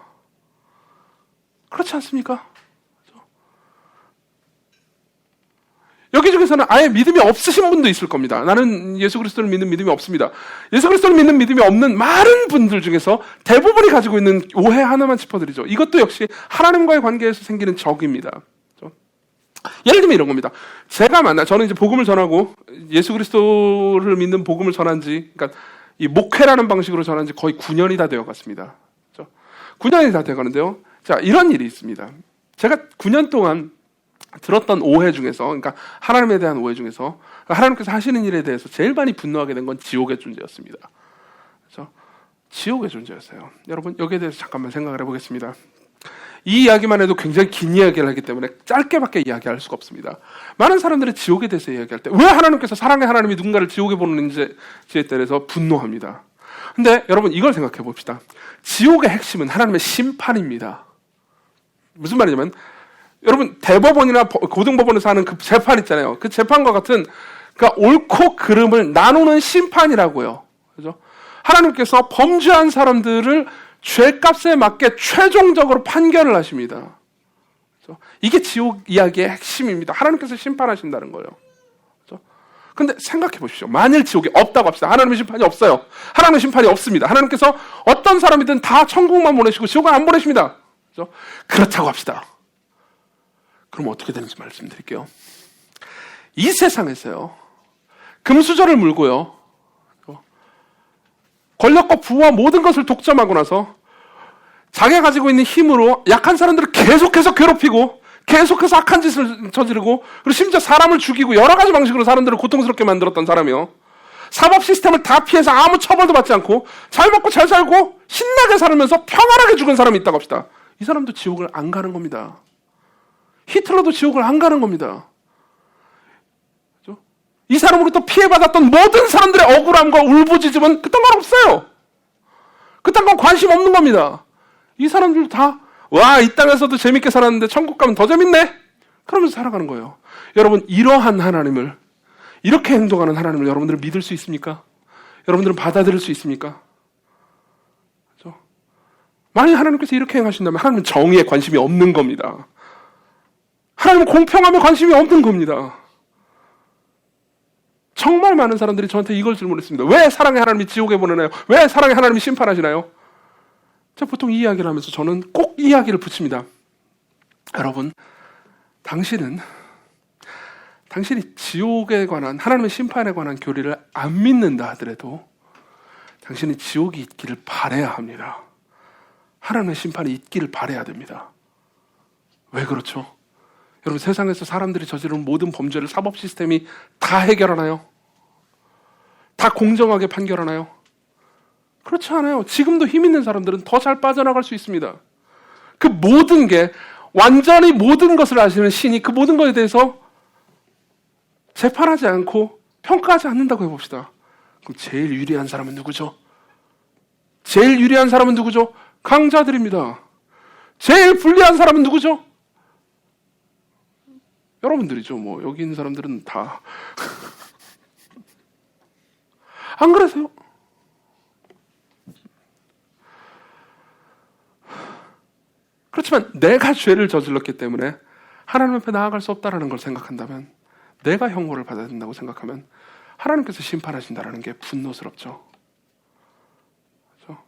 Speaker 2: 그렇지 않습니까? 여기 중에서는 아예 믿음이 없으신 분도 있을 겁니다. 나는 예수 그리스도를 믿는 믿음이 없습니다. 예수 그리스도를 믿는 믿음이 없는 많은 분들 중에서 대부분이 가지고 있는 오해 하나만 짚어드리죠. 이것도 역시 하나님과의 관계에서 생기는 적입니다. 예를 들면 이런 겁니다. 저는 이제 복음을 전하고 예수 그리스도를 믿는 복음을 전한 지, 그러니까 이 목회라는 방식으로 전한 지 거의 9년이 다 되어 갔습니다. 9년이 다 되어 가는데요. 자, 이런 일이 있습니다. 제가 9년 동안 들었던 오해 중에서, 그러니까 하나님에 대한 오해 중에서 하나님께서 하시는 일에 대해서 제일 많이 분노하게 된 건 지옥의 존재였습니다. 그렇죠? 지옥의 존재였어요. 여러분 여기에 대해서 잠깐만 생각을 해보겠습니다. 이 이야기만 해도 굉장히 긴 이야기를 하기 때문에 짧게밖에 이야기할 수가 없습니다. 많은 사람들이 지옥에 대해서 이야기할 때 왜 하나님께서 사랑의 하나님이 누군가를 지옥에 보내는지에 대해서 분노합니다. 근데 여러분 이걸 생각해 봅시다. 지옥의 핵심은 하나님의 심판입니다. 무슨 말이냐면 여러분 대법원이나 고등법원에서 하는 그 재판 있잖아요. 그 재판과 같은 그러니까 옳고 그름을 나누는 심판이라고요. 그죠? 하나님께서 범죄한 사람들을 죄값에 맞게 최종적으로 판결을 하십니다. 그렇죠? 이게 지옥 이야기의 핵심입니다. 하나님께서 심판하신다는 거예요. 그렇죠? 근데 생각해 보십시오. 만일 지옥이 없다고 합시다. 하나님의 심판이 없어요. 하나님의 심판이 없습니다. 하나님께서 어떤 사람이든 다 천국만 보내시고 지옥은 안 보내십니다. 그렇죠? 그렇다고 합시다. 그럼 어떻게 되는지 말씀드릴게요. 이 세상에서요. 금수저를 물고요. 권력과 부와 모든 것을 독점하고 나서 자기가 가지고 있는 힘으로 약한 사람들을 계속해서 괴롭히고 계속해서 악한 짓을 저지르고 그리고 심지어 사람을 죽이고 여러 가지 방식으로 사람들을 고통스럽게 만들었던 사람이요. 사법 시스템을 다 피해서 아무 처벌도 받지 않고 잘 먹고 잘 살고 신나게 살면서 평안하게 죽은 사람이 있다고 합시다. 이 사람도 지옥을 안 가는 겁니다. 히틀러도 지옥을 안 가는 겁니다. 이 사람으로부터 피해받았던 모든 사람들의 억울함과 울부짖음은 그딴 건 없어요. 그딴 건 관심 없는 겁니다. 이 사람들도 다 와, 이 땅에서도 재밌게 살았는데 천국 가면 더 재밌네? 그러면서 살아가는 거예요. 여러분 이러한 하나님을, 이렇게 행동하는 하나님을 여러분들은 믿을 수 있습니까? 여러분들은 받아들일 수 있습니까? 그렇죠? 만약 하나님께서 이렇게 행하신다면 하나님은 정의에 관심이 없는 겁니다. 하나님은 공평함에 관심이 없는 겁니다. 정말 많은 사람들이 저한테 이걸 질문했습니다. 왜 사랑의 하나님이 지옥에 보내나요? 왜 사랑의 하나님이 심판하시나요? 제가 보통 이 이야기를 하면서 저는 꼭 이 이야기를 붙입니다. 여러분, 당신이 지옥에 관한, 하나님의 심판에 관한 교리를 안 믿는다 하더라도 당신이 지옥이 있기를 바라야 합니다. 하나님의 심판이 있기를 바라야 됩니다. 왜 그렇죠? 여러분, 세상에서 사람들이 저지르는 모든 범죄를 사법 시스템이 다 해결하나요? 다 공정하게 판결하나요? 그렇지 않아요. 지금도 힘 있는 사람들은 더 잘 빠져나갈 수 있습니다. 그 모든 게, 완전히 모든 것을 아시는 신이 그 모든 것에 대해서 재판하지 않고 평가하지 않는다고 해봅시다. 그럼 제일 유리한 사람은 누구죠? 제일 유리한 사람은 누구죠? 강자들입니다. 제일 불리한 사람은 누구죠? 여러분들이죠. 뭐 여기 있는 사람들은 다 안 그러세요? 그렇지만 내가 죄를 저질렀기 때문에 하나님 앞에 나아갈 수 없다는 걸 생각한다면, 내가 형벌을 받아야 된다고 생각하면 하나님께서 심판하신다는 게 분노스럽죠. 그렇죠?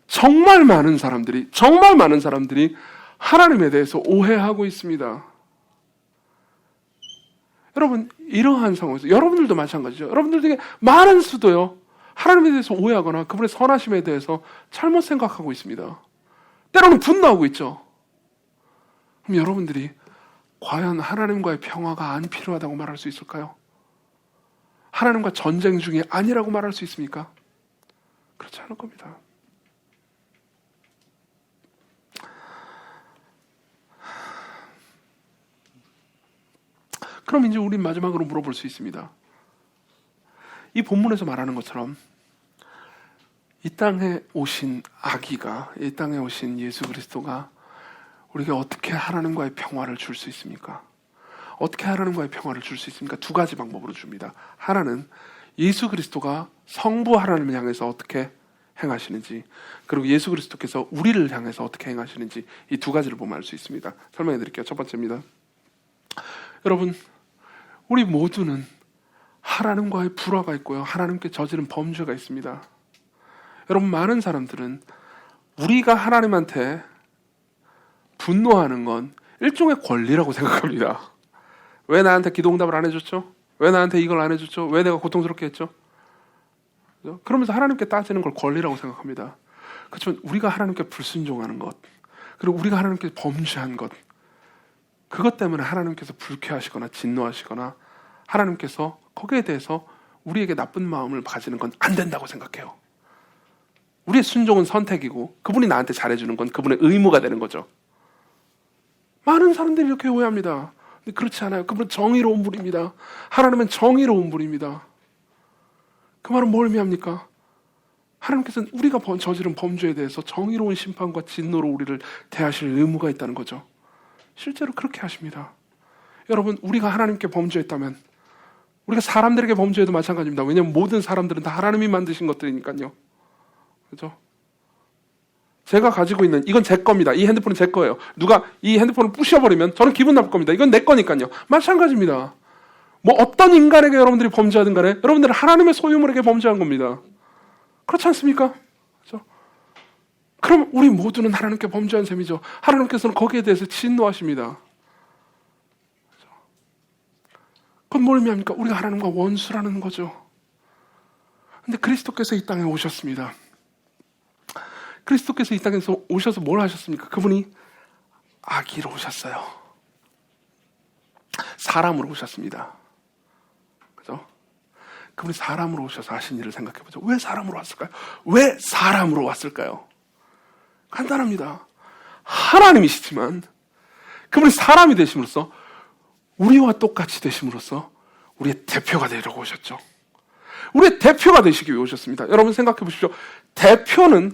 Speaker 2: 정말 많은 사람들이 하나님에 대해서 오해하고 있습니다. 여러분, 이러한 상황에서 여러분들도 마찬가지죠. 여러분들에게 많은 수도요, 하나님에 대해서 오해하거나 그분의 선하심에 대해서 잘못 생각하고 있습니다. 때로는 분노하고 있죠. 그럼 여러분들이 과연 하나님과의 평화가 안 필요하다고 말할 수 있을까요? 하나님과 전쟁 중이 아니라고 말할 수 있습니까? 그렇지 않을 겁니다. 그럼 이제 우린 마지막으로 물어볼 수 있습니다. 이 본문에서 말하는 것처럼 이 땅에 오신 아기가, 이 땅에 오신 예수 그리스도가 우리에게 어떻게 하나님과의 평화를 줄 수 있습니까? 어떻게 하나님과의 평화를 줄 수 있습니까? 두 가지 방법으로 줍니다. 하나는 예수 그리스도가 성부 하나님을 향해서 어떻게 행하시는지, 그리고 예수 그리스도께서 우리를 향해서 어떻게 행하시는지, 이 두 가지를 보면 알 수 있습니다. 설명해 드릴게요. 첫 번째입니다. 여러분, 우리 모두는 하나님과의 불화가 있고요, 하나님께 저지른 범죄가 있습니다. 여러분, 많은 사람들은 우리가 하나님한테 분노하는 건 일종의 권리라고 생각합니다. 왜 나한테 기도응답을 안 해줬죠? 왜 나한테 이걸 안 해줬죠? 왜 내가 고통스럽게 했죠? 그러면서 하나님께 따지는 걸 권리라고 생각합니다. 그렇지만 우리가 하나님께 불순종하는 것, 그리고 우리가 하나님께 범죄한 것, 그것 때문에 하나님께서 불쾌하시거나 진노하시거나 하나님께서 거기에 대해서 우리에게 나쁜 마음을 가지는 건 안 된다고 생각해요. 우리의 순종은 선택이고 그분이 나한테 잘해주는 건 그분의 의무가 되는 거죠. 많은 사람들이 이렇게 오해합니다. 근데 그렇지 않아요. 그분은 정의로운 분입니다. 하나님은 정의로운 분입니다. 그 말은 뭘 의미합니까? 하나님께서는 우리가 저지른 범죄에 대해서 정의로운 심판과 진노로 우리를 대하실 의무가 있다는 거죠. 실제로 그렇게 하십니다. 여러분, 우리가 하나님께 범죄했다면, 우리가 사람들에게 범죄해도 마찬가지입니다. 왜냐하면 모든 사람들은 다 하나님이 만드신 것들이니까요. 그렇죠? 제가 가지고 있는, 이건 제 겁니다. 이 핸드폰은 제 거예요. 누가 이 핸드폰을 부셔버리면 저는 기분 나쁠 겁니다. 이건 내 거니까요. 마찬가지입니다. 뭐 어떤 인간에게 여러분들이 범죄하든 간에 여러분들은 하나님의 소유물에게 범죄한 겁니다. 그렇지 않습니까? 그렇죠? 그럼 우리 모두는 하나님께 범죄한 셈이죠. 하나님께서는 거기에 대해서 진노하십니다. 그렇죠? 그건 뭘 의미합니까? 우리가 하나님과 원수라는 거죠. 근데 그리스도께서 이 땅에 오셨습니다. 그리스도께서 이 땅에서 오셔서 뭘 하셨습니까? 그분이 아기로 오셨어요. 사람으로 오셨습니다. 그죠? 그분이 사람으로 오셔서 하신 일을 생각해보죠. 왜 사람으로 왔을까요? 왜 사람으로 왔을까요? 간단합니다. 하나님이시지만 그분이 사람이 되심으로써, 우리와 똑같이 되심으로써 우리의 대표가 되려고 오셨죠. 우리의 대표가 되시기 위해 오셨습니다. 여러분 생각해 보십시오. 대표는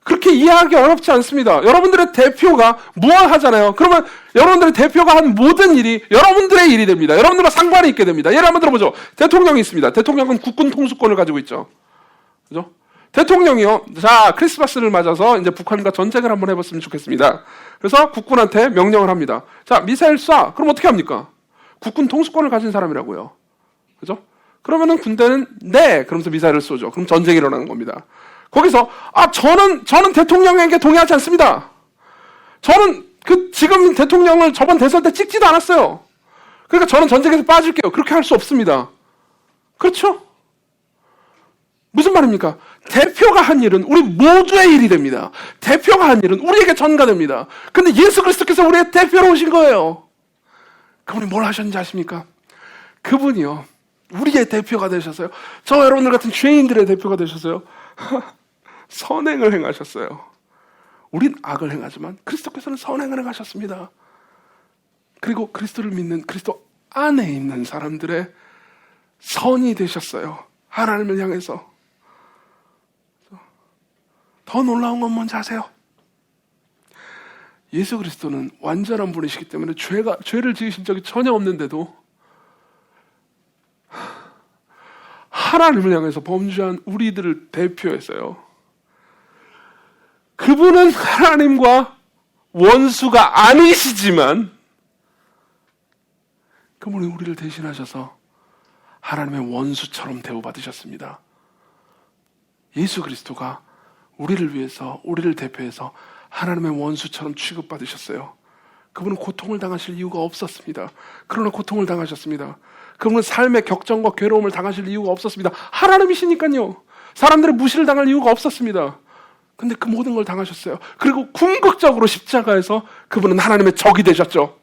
Speaker 2: 그렇게 이해하기 어렵지 않습니다. 여러분들의 대표가 무엇하잖아요. 그러면 여러분들의 대표가 한 모든 일이 여러분들의 일이 됩니다. 여러분들과 상관이 있게 됩니다. 예를 한번 들어보죠. 대통령이 있습니다. 대통령은 국군 통수권을 가지고 있죠. 그죠? 대통령이요. 자, 크리스마스를 맞아서 이제 북한과 전쟁을 한번 해봤으면 좋겠습니다. 그래서 국군한테 명령을 합니다. 자, 미사일 쏴. 그럼 어떻게 합니까? 국군 통수권을 가진 사람이라고요. 그죠? 그러면은 군대는 네. 그러면서 미사일을 쏘죠. 그럼 전쟁이 일어나는 겁니다. 거기서 저는 대통령에게 동의하지 않습니다. 저는 지금 대통령을 저번 대선 때 찍지도 않았어요. 그러니까 저는 전쟁에서 빠질게요. 그렇게 할 수 없습니다. 그렇죠? 무슨 말입니까? 대표가 한 일은 우리 모두의 일이 됩니다. 대표가 한 일은 우리에게 전가됩니다. 근데 예수 그리스도께서 우리의 대표로 오신 거예요. 그분이 뭘 하셨는지 아십니까? 그분이요, 우리의 대표가 되셨어요. 저 여러분들 같은 죄인들의 대표가 되셨어요. 선행을 행하셨어요. 우린 악을 행하지만 그리스도께서는 선행을 행하셨습니다. 그리고 그리스도를 믿는 그리스도 안에 있는 사람들의 선이 되셨어요. 하나님을 향해서. 더 놀라운 건 뭔지 아세요? 예수 그리스도는 완전한 분이시기 때문에 죄를 지으신 적이 전혀 없는데도 하나님을 향해서 범죄한 우리들을 대표해서요, 그분은 하나님과 원수가 아니시지만 그분이 우리를 대신하셔서 하나님의 원수처럼 대우받으셨습니다. 예수 그리스도가 우리를 위해서, 우리를 대표해서 하나님의 원수처럼 취급받으셨어요. 그분은 고통을 당하실 이유가 없었습니다. 그러나 고통을 당하셨습니다. 그분은 삶의 격정과 괴로움을 당하실 이유가 없었습니다. 하나님이시니까요. 사람들의 무시를 당할 이유가 없었습니다. 근데 그 모든 걸 당하셨어요. 그리고 궁극적으로 십자가에서 그분은 하나님의 적이 되셨죠.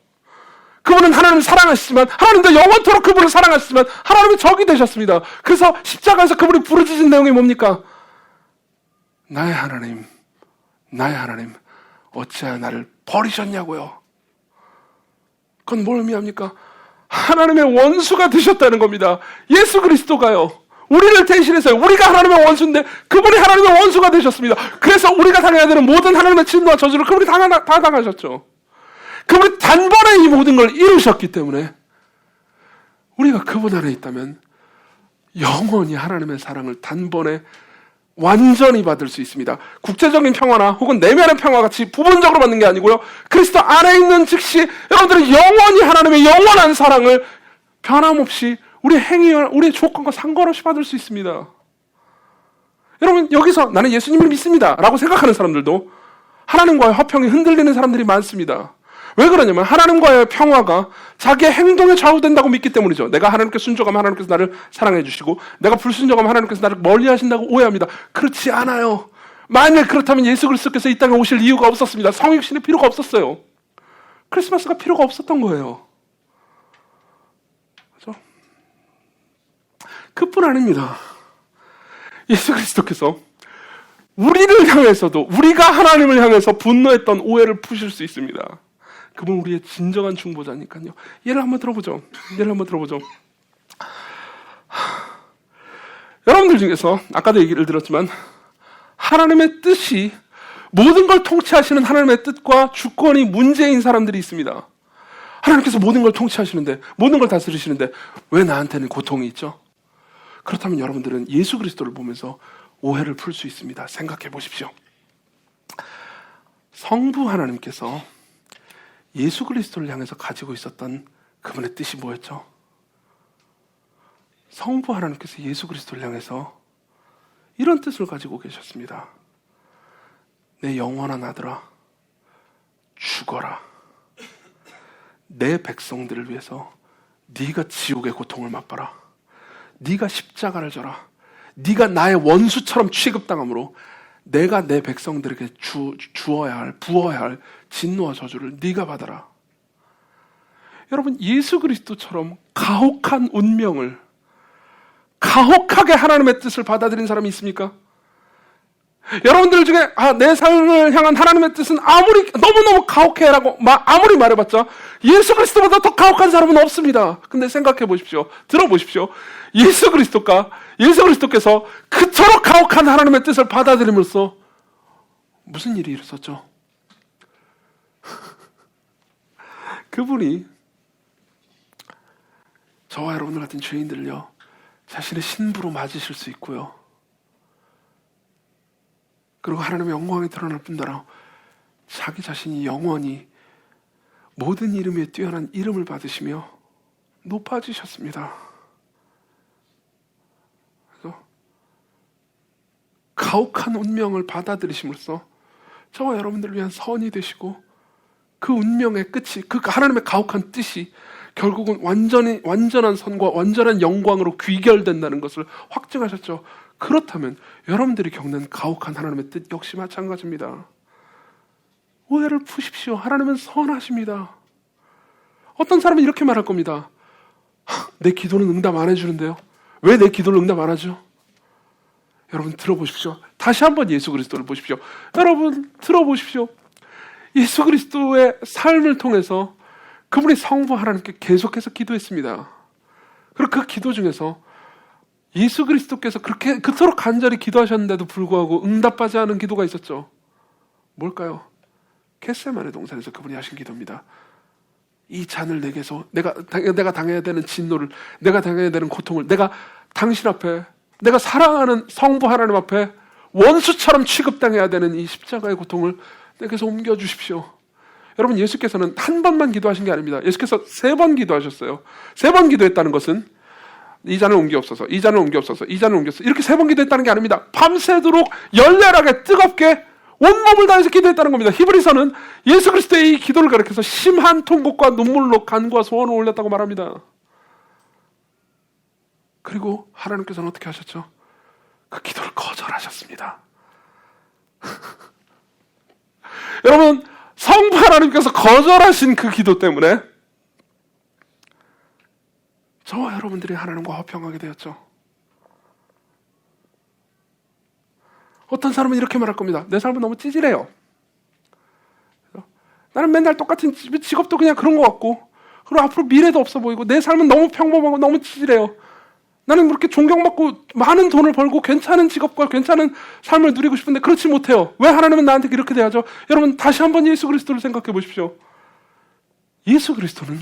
Speaker 2: 그분은 하나님을 사랑하시지만, 하나님도 영원토록 그분을 사랑하시지만 하나님의 적이 되셨습니다. 그래서 십자가에서 그분이 부르짖은 내용이 뭡니까? 나의 하나님, 나의 하나님, 어찌하여 나를 버리셨냐고요. 그건 뭘 의미합니까? 하나님의 원수가 되셨다는 겁니다. 예수 그리스도가요, 우리를 대신해서요, 우리가 하나님의 원수인데 그분이 하나님의 원수가 되셨습니다. 그래서 우리가 당해야 되는 모든 하나님의 진노와 저주를 그분이 다 당하셨죠. 그분이 단번에 이 모든 걸 이루셨기 때문에 우리가 그분 안에 있다면 영원히 하나님의 사랑을 단번에 완전히 받을 수 있습니다. 국제적인 평화나 혹은 내면의 평화 같이 부분적으로 받는 게 아니고요, 그리스도 안에 있는 즉시 여러분들은 영원히 하나님의 영원한 사랑을 변함없이 우리 행위와 우리 조건과 상관없이 받을 수 있습니다. 여러분, 여기서 나는 예수님을 믿습니다 라고 생각하는 사람들도 하나님과의 화평이 흔들리는 사람들이 많습니다. 왜 그러냐면 하나님과의 평화가 자기의 행동에 좌우된다고 믿기 때문이죠. 내가 하나님께 순종하면 하나님께서 나를 사랑해 주시고, 내가 불순종하면 하나님께서 나를 멀리 하신다고 오해합니다. 그렇지 않아요. 만약 그렇다면 예수 그리스도께서 이 땅에 오실 이유가 없었습니다. 성육신이 필요가 없었어요. 크리스마스가 필요가 없었던 거예요. 그렇죠? 그뿐 아닙니다. 예수 그리스도께서 우리를 향해서도, 우리가 하나님을 향해서 분노했던 오해를 푸실 수 있습니다. 그분 우리의 진정한 중보자니까요. 예를 한번 들어보죠. 여러분들 중에서 아까도 얘기를 들었지만 하나님의 뜻이, 모든 걸 통치하시는 하나님의 뜻과 주권이 문제인 사람들이 있습니다. 하나님께서 모든 걸 통치하시는데, 모든 걸 다스리시는데 왜 나한테는 고통이 있죠? 그렇다면 여러분들은 예수 그리스도를 보면서 오해를 풀 수 있습니다. 생각해 보십시오. 성부 하나님께서 예수 그리스도를 향해서 가지고 있었던 그분의 뜻이 뭐였죠? 성부 하나님께서 예수 그리스도를 향해서 이런 뜻을 가지고 계셨습니다. 내 영원한 아들아, 죽어라. 내 백성들을 위해서 네가 지옥의 고통을 맛봐라. 네가 십자가를 져라. 네가 나의 원수처럼 취급당함으로 내가 내 백성들에게 주어야 할, 부어야 할 진노와 저주를 네가 받아라. 여러분, 예수 그리스도처럼 가혹한 운명을, 가혹하게 하나님의 뜻을 받아들인 사람이 있습니까? 여러분들 중에 내 삶을 향한 하나님의 뜻은 아무리 너무너무 가혹해라고 아무리 말해봤자 예수 그리스도보다 더 가혹한 사람은 없습니다. 근데 생각해 보십시오. 들어보십시오. 예수 그리스도께서 그토록 가혹한 하나님의 뜻을 받아들임으로써 무슨 일이 일어섰죠? 그분이 저와 여러분들 같은 죄인들을요, 자신의 신부로 맞으실 수 있고요, 그리고 하나님의 영광이 드러날 뿐더러 자기 자신이 영원히 모든 이름 위에 뛰어난 이름을 받으시며 높아지셨습니다. 그래서 가혹한 운명을 받아들이심으로써 저와 여러분들을 위한 선이 되시고 그 운명의 끝이, 그 하나님의 가혹한 뜻이 결국은 완전한 선과 완전한 영광으로 귀결된다는 것을 확증하셨죠. 그렇다면 여러분들이 겪는 가혹한 하나님의 뜻 역시 마찬가지입니다. 오해를 푸십시오. 하나님은 선하십니다. 어떤 사람은 이렇게 말할 겁니다. 내 기도는 응답 안 해주는데요. 왜 내 기도를 응답 안 하죠? 여러분 들어보십시오. 다시 한번 예수 그리스도를 보십시오. 여러분 들어보십시오. 예수 그리스도의 삶을 통해서 그분이 성부 하나님께 계속해서 기도했습니다. 그리고 그 기도 중에서 예수 그리스도께서 그렇게 그토록 간절히 기도하셨는데도 불구하고 응답하지 않은 기도가 있었죠. 뭘까요? 겟세마네 동산에서 그분이 하신 기도입니다. 이 잔을 내게서 내가 당해야 되는 진노를, 내가 당해야 되는 고통을, 내가 당신 앞에, 내가 사랑하는 성부 하나님 앞에 원수처럼 취급당해야 되는 이 십자가의 고통을 내게서 옮겨주십시오. 여러분, 예수께서는 한 번만 기도하신 게 아닙니다. 예수께서 3번 기도하셨어요. 3번 기도했다는 것은 이 잔을 옮기옵소서, 이 잔을 옮기옵소서, 이 잔을 옮겼어, 이렇게 3번 기도했다는 게 아닙니다. 밤새도록 열렬하게 뜨겁게 온몸을 다해서 기도했다는 겁니다. 히브리서는 예수 그리스도의 이 기도를 가리켜서 심한 통곡과 눈물로 간구와 소원을 올렸다고 말합니다. 그리고 하나님께서는 어떻게 하셨죠? 그 기도를 거절하셨습니다. 여러분, 성부 하나님께서 거절하신 그 기도 때문에 저와 여러분들이 하나님과 화평하게 되었죠. 어떤 사람은 이렇게 말할 겁니다. 내 삶은 너무 찌질해요. 나는 맨날 똑같은 직업도 그냥 그런 것 같고, 그리고 앞으로 미래도 없어 보이고, 내 삶은 너무 평범하고 너무 찌질해요. 나는 그렇게 존경받고 많은 돈을 벌고 괜찮은 직업과 괜찮은 삶을 누리고 싶은데 그렇지 못해요. 왜 하나님은 나한테 이렇게 대하죠? 여러분, 다시 한번 예수 그리스도를 생각해 보십시오. 예수 그리스도는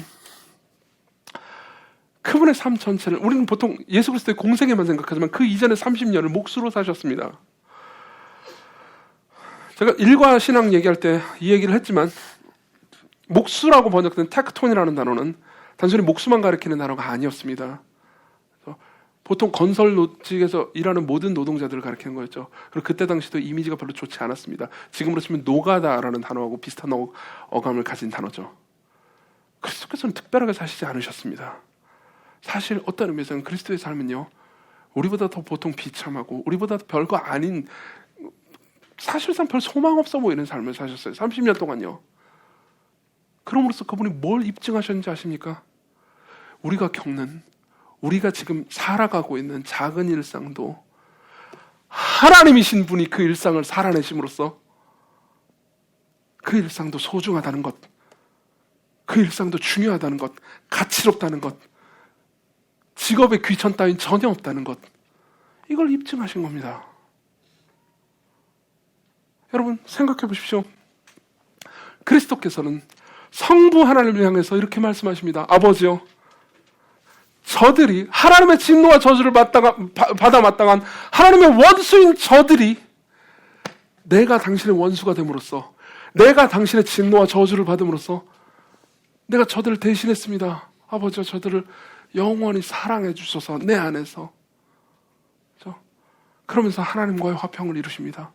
Speaker 2: 그분의 삶 전체를, 우리는 보통 예수 그리스도의 공생애만 생각하지만 그 이전의 30년을 몫으로 사셨습니다. 제가 일과 신앙 얘기할 때 이 얘기를 했지만, 목수라고 번역된 텍톤이라는 단어는 단순히 목수만 가리키는 단어가 아니었습니다. 보통 건설 노직에서 일하는 모든 노동자들을 가리키는 거였죠. 그리고 그때 당시도 이미지가 별로 좋지 않았습니다. 지금으로 치면 노가다라는 단어하고 비슷한 어감을 가진 단어죠. 그리스도께서는 특별하게 사시지 않으셨습니다. 사실 어떤 의미에서는 그리스도의 삶은요, 우리보다 더 보통 비참하고 우리보다 별거 아닌, 사실상 별 소망 없어 보이는 삶을 사셨어요. 30년 동안요. 그럼으로써 그분이 뭘 입증하셨는지 아십니까? 우리가 지금 살아가고 있는 작은 일상도 하나님이신 분이 그 일상을 살아내심으로써 그 일상도 소중하다는 것, 그 일상도 중요하다는 것, 가치롭다는 것, 직업의 귀천 따윈 전혀 없다는 것, 이걸 입증하신 겁니다. 여러분, 생각해 보십시오. 그리스도께서는 성부 하나님을 향해서 이렇게 말씀하십니다. 아버지요, 저들이, 하나님의 진노와 저주를 받아 마땅한 하나님의 원수인 저들이 내가 당신의 원수가 됨으로써, 내가 당신의 진노와 저주를 받음으로써 내가 저들을 대신했습니다. 아버지요, 저들을 영원히 사랑해 주소서, 내 안에서. 그러면서 하나님과의 화평을 이루십니다.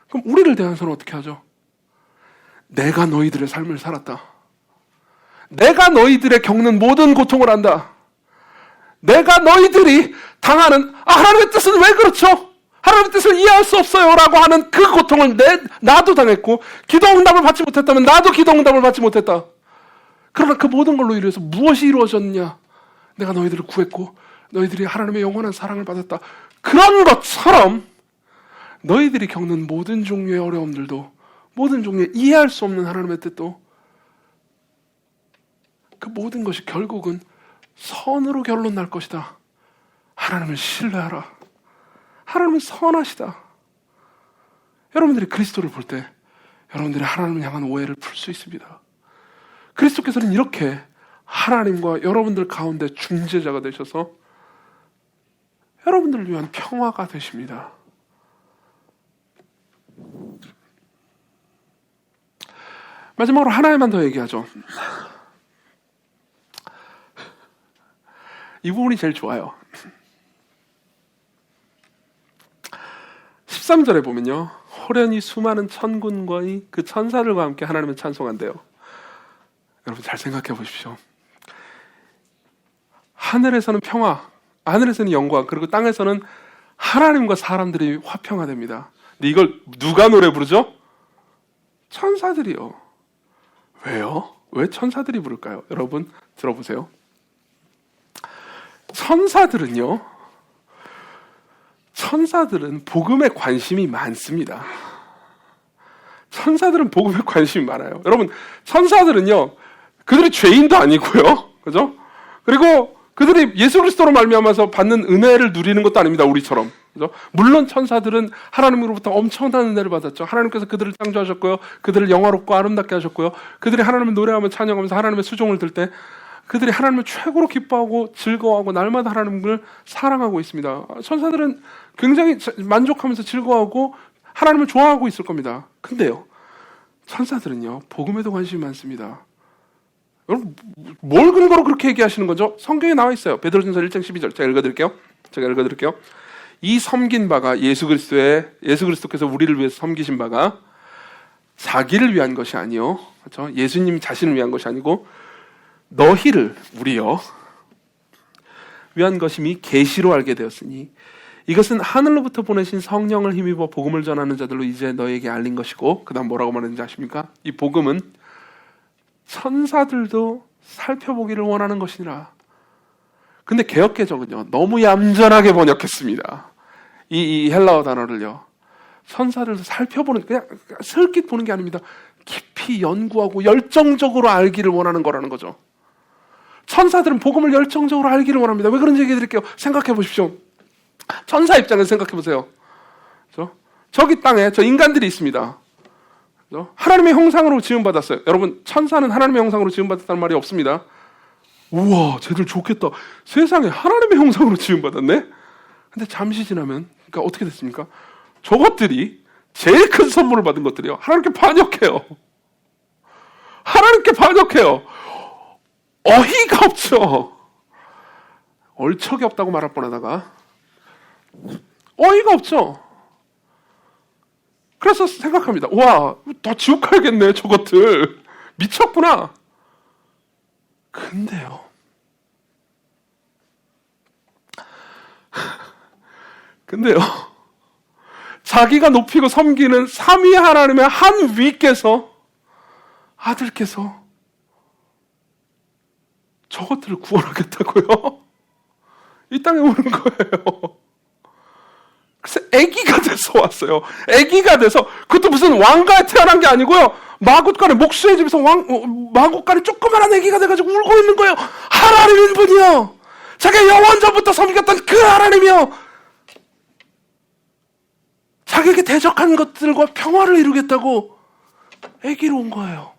Speaker 2: 그럼 우리를 대해서는 어떻게 하죠? 내가 너희들의 삶을 살았다. 내가 너희들의 겪는 모든 고통을 안다. 내가 너희들이 당하는, 하나님의 뜻은 왜 그렇죠? 하나님의 뜻을 이해할 수 없어요 라고 하는 그 고통을 나도 당했고, 기도 응답을 받지 못했다면 나도 기도 응답을 받지 못했다. 그러나 그 모든 걸로 인해서 무엇이 이루어졌냐? 내가 너희들을 구했고 너희들이 하나님의 영원한 사랑을 받았다. 그런 것처럼 너희들이 겪는 모든 종류의 어려움들도, 모든 종류의 이해할 수 없는 하나님의 뜻도, 그 모든 것이 결국은 선으로 결론 날 것이다. 하나님을 신뢰하라. 하나님은 선하시다. 여러분들이 그리스도를 볼 때 여러분들이 하나님을 향한 오해를 풀 수 있습니다. 그리스도께서는 이렇게 하나님과 여러분들 가운데 중재자가 되셔서 여러분들을 위한 평화가 되십니다. 마지막으로 하나만 더 얘기하죠. 이 부분이 제일 좋아요. 13절에 보면요, 호련히 수많은 천군과의 그 천사들과 함께 하나님을 찬송한대요. 여러분 잘 생각해 보십시오. 하늘에서는 평화, 하늘에서는 영광, 그리고 땅에서는 하나님과 사람들이 화평화됩니다. 근데 이걸 누가 노래 부르죠? 천사들이요. 왜요? 왜 천사들이 부를까요? 여러분 들어보세요. 천사들은 복음에 관심이 많습니다. 천사들은 복음에 관심이 많아요. 여러분, 천사들은요, 그들이 죄인도 아니고요, 그죠? 그리고 그들이 예수 그리스도로 말미암아서 받는 은혜를 누리는 것도 아닙니다, 우리처럼. 그죠? 물론 천사들은 하나님으로부터 엄청난 은혜를 받았죠. 하나님께서 그들을 창조하셨고요, 그들을 영화롭고 아름답게 하셨고요, 그들이 하나님을 노래하며 찬양하면서 하나님의 수종을 들 때 그들이 하나님을 최고로 기뻐하고 즐거워하고 날마다 하나님을 사랑하고 있습니다. 천사들은 굉장히 만족하면서 즐거워하고 하나님을 좋아하고 있을 겁니다. 근데요, 천사들은요, 복음에도 관심이 많습니다. 여러분, 뭘 근거로 그렇게 얘기하시는 거죠? 성경에 나와 있어요. 베드로전서 1장 12절. 제가 읽어드릴게요. 이 섬긴 바가 예수 그리스도께서 우리를 위해서 섬기신 바가 자기를 위한 것이 아니요, 그렇죠? 예수님 자신을 위한 것이 아니고 너희를, 우리요, 위한 것임이 계시로 알게 되었으니 이것은 하늘로부터 보내신 성령을 힘입어 복음을 전하는 자들로 이제 너에게 알린 것이고, 그 다음 뭐라고 말했는지 아십니까? 이 복음은 천사들도 살펴보기를 원하는 것이니라. 근데 개역개정은요, 너무 얌전하게 번역했습니다. 이 헬라어 단어를요. 천사들도 살펴보는, 그냥 슬깃 보는 게 아닙니다. 깊이 연구하고 열정적으로 알기를 원하는 거라는 거죠. 천사들은 복음을 열정적으로 알기를 원합니다. 왜 그런지 얘기 드릴게요. 생각해 보십시오. 천사 입장에서 생각해 보세요. 저기 땅에 저 인간들이 있습니다. 하나님의 형상으로 지음받았어요. 여러분, 천사는 하나님의 형상으로 지음받았다는 말이 없습니다. 우와, 쟤들 좋겠다. 세상에 하나님의 형상으로 지음받았네? 근데 잠시 지나면, 그러니까 어떻게 됐습니까? 저것들이 제일 큰 선물을 받은 것들이요, 하나님께 반역해요. 하나님께 반역해요. 어이가 없죠. 얼척이 없다고 말할 뻔하다가 어이가 없죠. 그래서 생각합니다. 와, 더 지옥 가야겠네, 저것들. 미쳤구나. 근데요, 자기가 높이고 섬기는 삼위 하나님의 한 위께서, 아들께서 저것들을 구원하겠다고요? 이 땅에 오는 거예요. 그래서 아기가 돼서 왔어요. 아기가 돼서, 그것도 무슨 왕가에 태어난 게 아니고요, 마굿간에, 목수의 집에서 마굿간에 조그만한 아기가 돼가지고 울고 있는 거예요. 하나님인 분이요, 자기가 영원전부터 섬겼던 그 하나님이요, 자기에게 대적한 것들과 평화를 이루겠다고 아기로 온 거예요.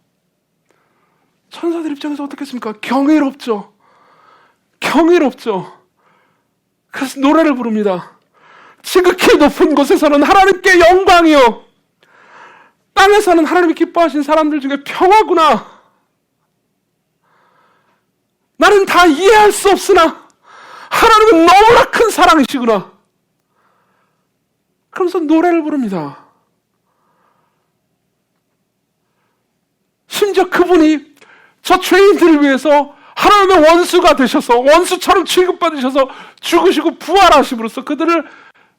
Speaker 2: 천사들 입장에서 어떻겠습니까? 경이롭죠. 그래서 노래를 부릅니다. 지극히 높은 곳에서는 하나님께 영광이요, 땅에서는 하나님이 기뻐하신 사람들 중에 평화구나. 나는 다 이해할 수 없으나 하나님은 너무나 큰 사랑이시구나. 그러면서 노래를 부릅니다. 심지어 그분이 저 죄인들을 위해서 하나님의 원수가 되셔서, 원수처럼 취급받으셔서 죽으시고 부활하심으로써 그들을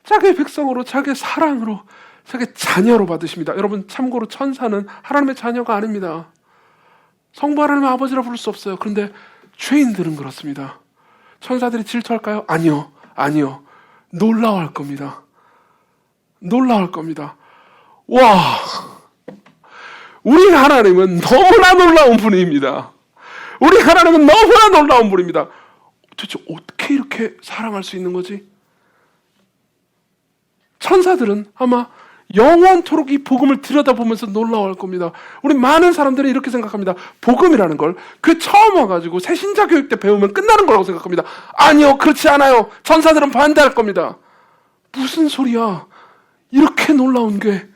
Speaker 2: 자기의 백성으로, 자기의 사랑으로, 자기의 자녀로 받으십니다. 여러분, 참고로 천사는 하나님의 자녀가 아닙니다. 성부 하나님의 아버지라 부를 수 없어요. 그런데 죄인들은 그렇습니다. 천사들이 질투할까요? 아니요. 놀라워할 겁니다. 와, 우리 하나님은 너무나 놀라운 분입니다. 도대체 어떻게 이렇게 사랑할 수 있는 거지? 천사들은 아마 영원토록 이 복음을 들여다보면서 놀라워할 겁니다. 우리 많은 사람들은 이렇게 생각합니다. 복음이라는 걸 그 처음 와가지고 새신자 교육 때 배우면 끝나는 거라고 생각합니다. 아니요, 그렇지 않아요. 천사들은 반대할 겁니다. 무슨 소리야? 이렇게 놀라운 게,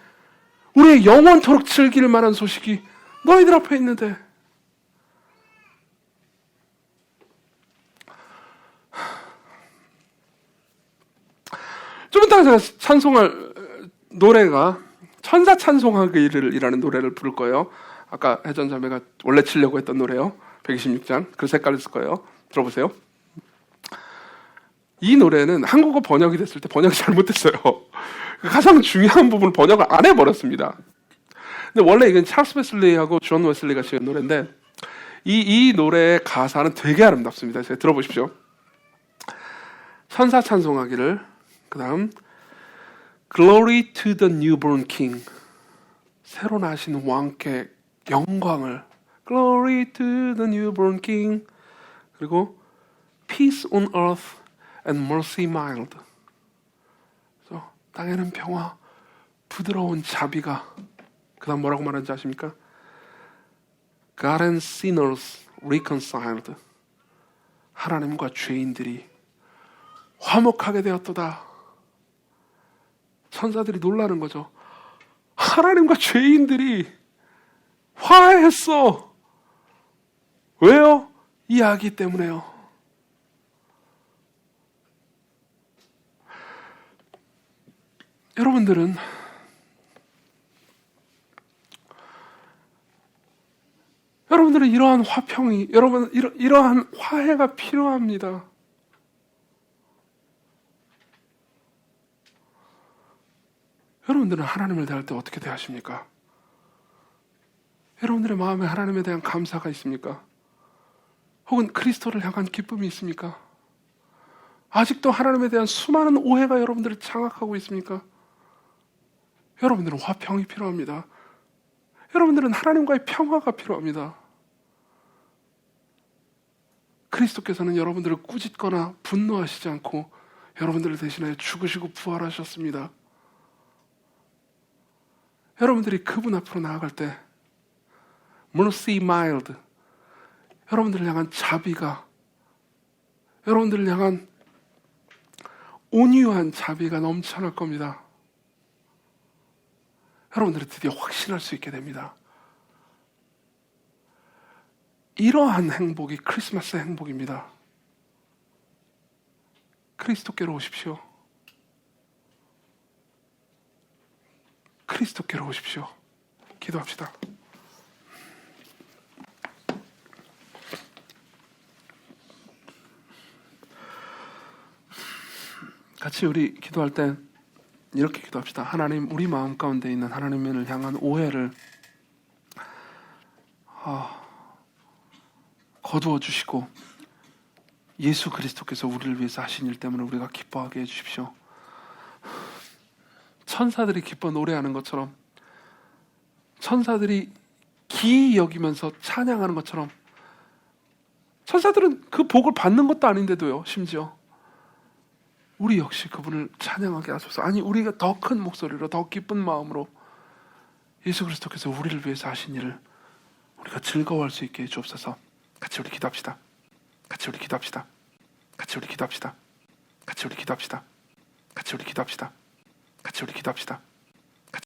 Speaker 2: 우리의 영원토록 즐길 만한 소식이 너희들 앞에 있는데. 좀 이따가 제가 찬송할 노래가 천사 찬송하기를이라는 노래를 부를 거예요. 아까 혜전 자매가 원래 치려고 했던 노래요. 126장. 그래서 헷갈렸을 거예요. 들어보세요. 이 노래는 한국어 번역이 됐을 때 번역이 잘못됐어요. 가장 중요한 부분을 번역을 안 해버렸습니다. 근데 원래 이건 찰스 웨슬리하고 존 웨슬리가 지은 노래인데 이 노래의 가사는 되게 아름답습니다. 제가 들어보십시오. 천사 찬송하기를, 그 다음 Glory to the newborn king, 새로 나신 왕께 영광을, Glory to the newborn king, 그리고 Peace on earth and mercy mild, 그래서 땅에는 평화, 부드러운 자비가, 그 다음 뭐라고 말하는지 아십니까? God and sinners reconciled, 하나님과 죄인들이 화목하게 되었도다. 천사들이 놀라는 거죠. 하나님과 죄인들이 화해했어. 왜요? 이 아기 때문에요. 여러분들은 이러한 화평이, 이러한 화해가 필요합니다. 여러분들은 하나님을 대할 때 어떻게 대하십니까? 여러분들의 마음에 하나님에 대한 감사가 있습니까? 혹은 그리스도를 향한 기쁨이 있습니까? 아직도 하나님에 대한 수많은 오해가 여러분들을 장악하고 있습니까? 여러분들은 화평이 필요합니다. 여러분들은 하나님과의 평화가 필요합니다. 그리스도께서는 여러분들을 꾸짖거나 분노하시지 않고 여러분들을 대신하여 죽으시고 부활하셨습니다. 여러분들이 그분 앞으로 나아갈 때 mercy mild, 여러분들을 향한 자비가, 여러분들을 향한 온유한 자비가 넘쳐날 겁니다. 여러분들이 드디어 확신할 수 있게 됩니다. 이러한 행복이 크리스마스의 행복입니다. 그리스도께로 오십시오. 그리스도께로 오십시오. 기도합시다. 같이 우리 기도할 때 이렇게 기도합시다. 하나님, 우리 마음 가운데 있는 하나님을 향한 오해를 거두어 주시고 예수 그리스도께서 우리를 위해서 하신 일 때문에 우리가 기뻐하게 해주십시오. 천사들이 기뻐 노래하는 것처럼, 천사들이 기이 여기면서 찬양하는 것처럼, 천사들은 그 복을 받는 것도 아닌데도요, 심지어 우리 역시 그분을 찬양하게 하소서. 아니, 우리가 더 큰 목소리로, 더 기쁜 마음으로 예수 그리스도께서 우리를 위해서 하신 일을 우리가 즐거워할 수 있게 해주옵소서. 같이 우리 기도합시다. 같이 우리 기도합시다. 같이 우리 기도합시다. 같이 우리 기도합시다. 같이 우리 기도합시다. 같이 우리 기도합시다.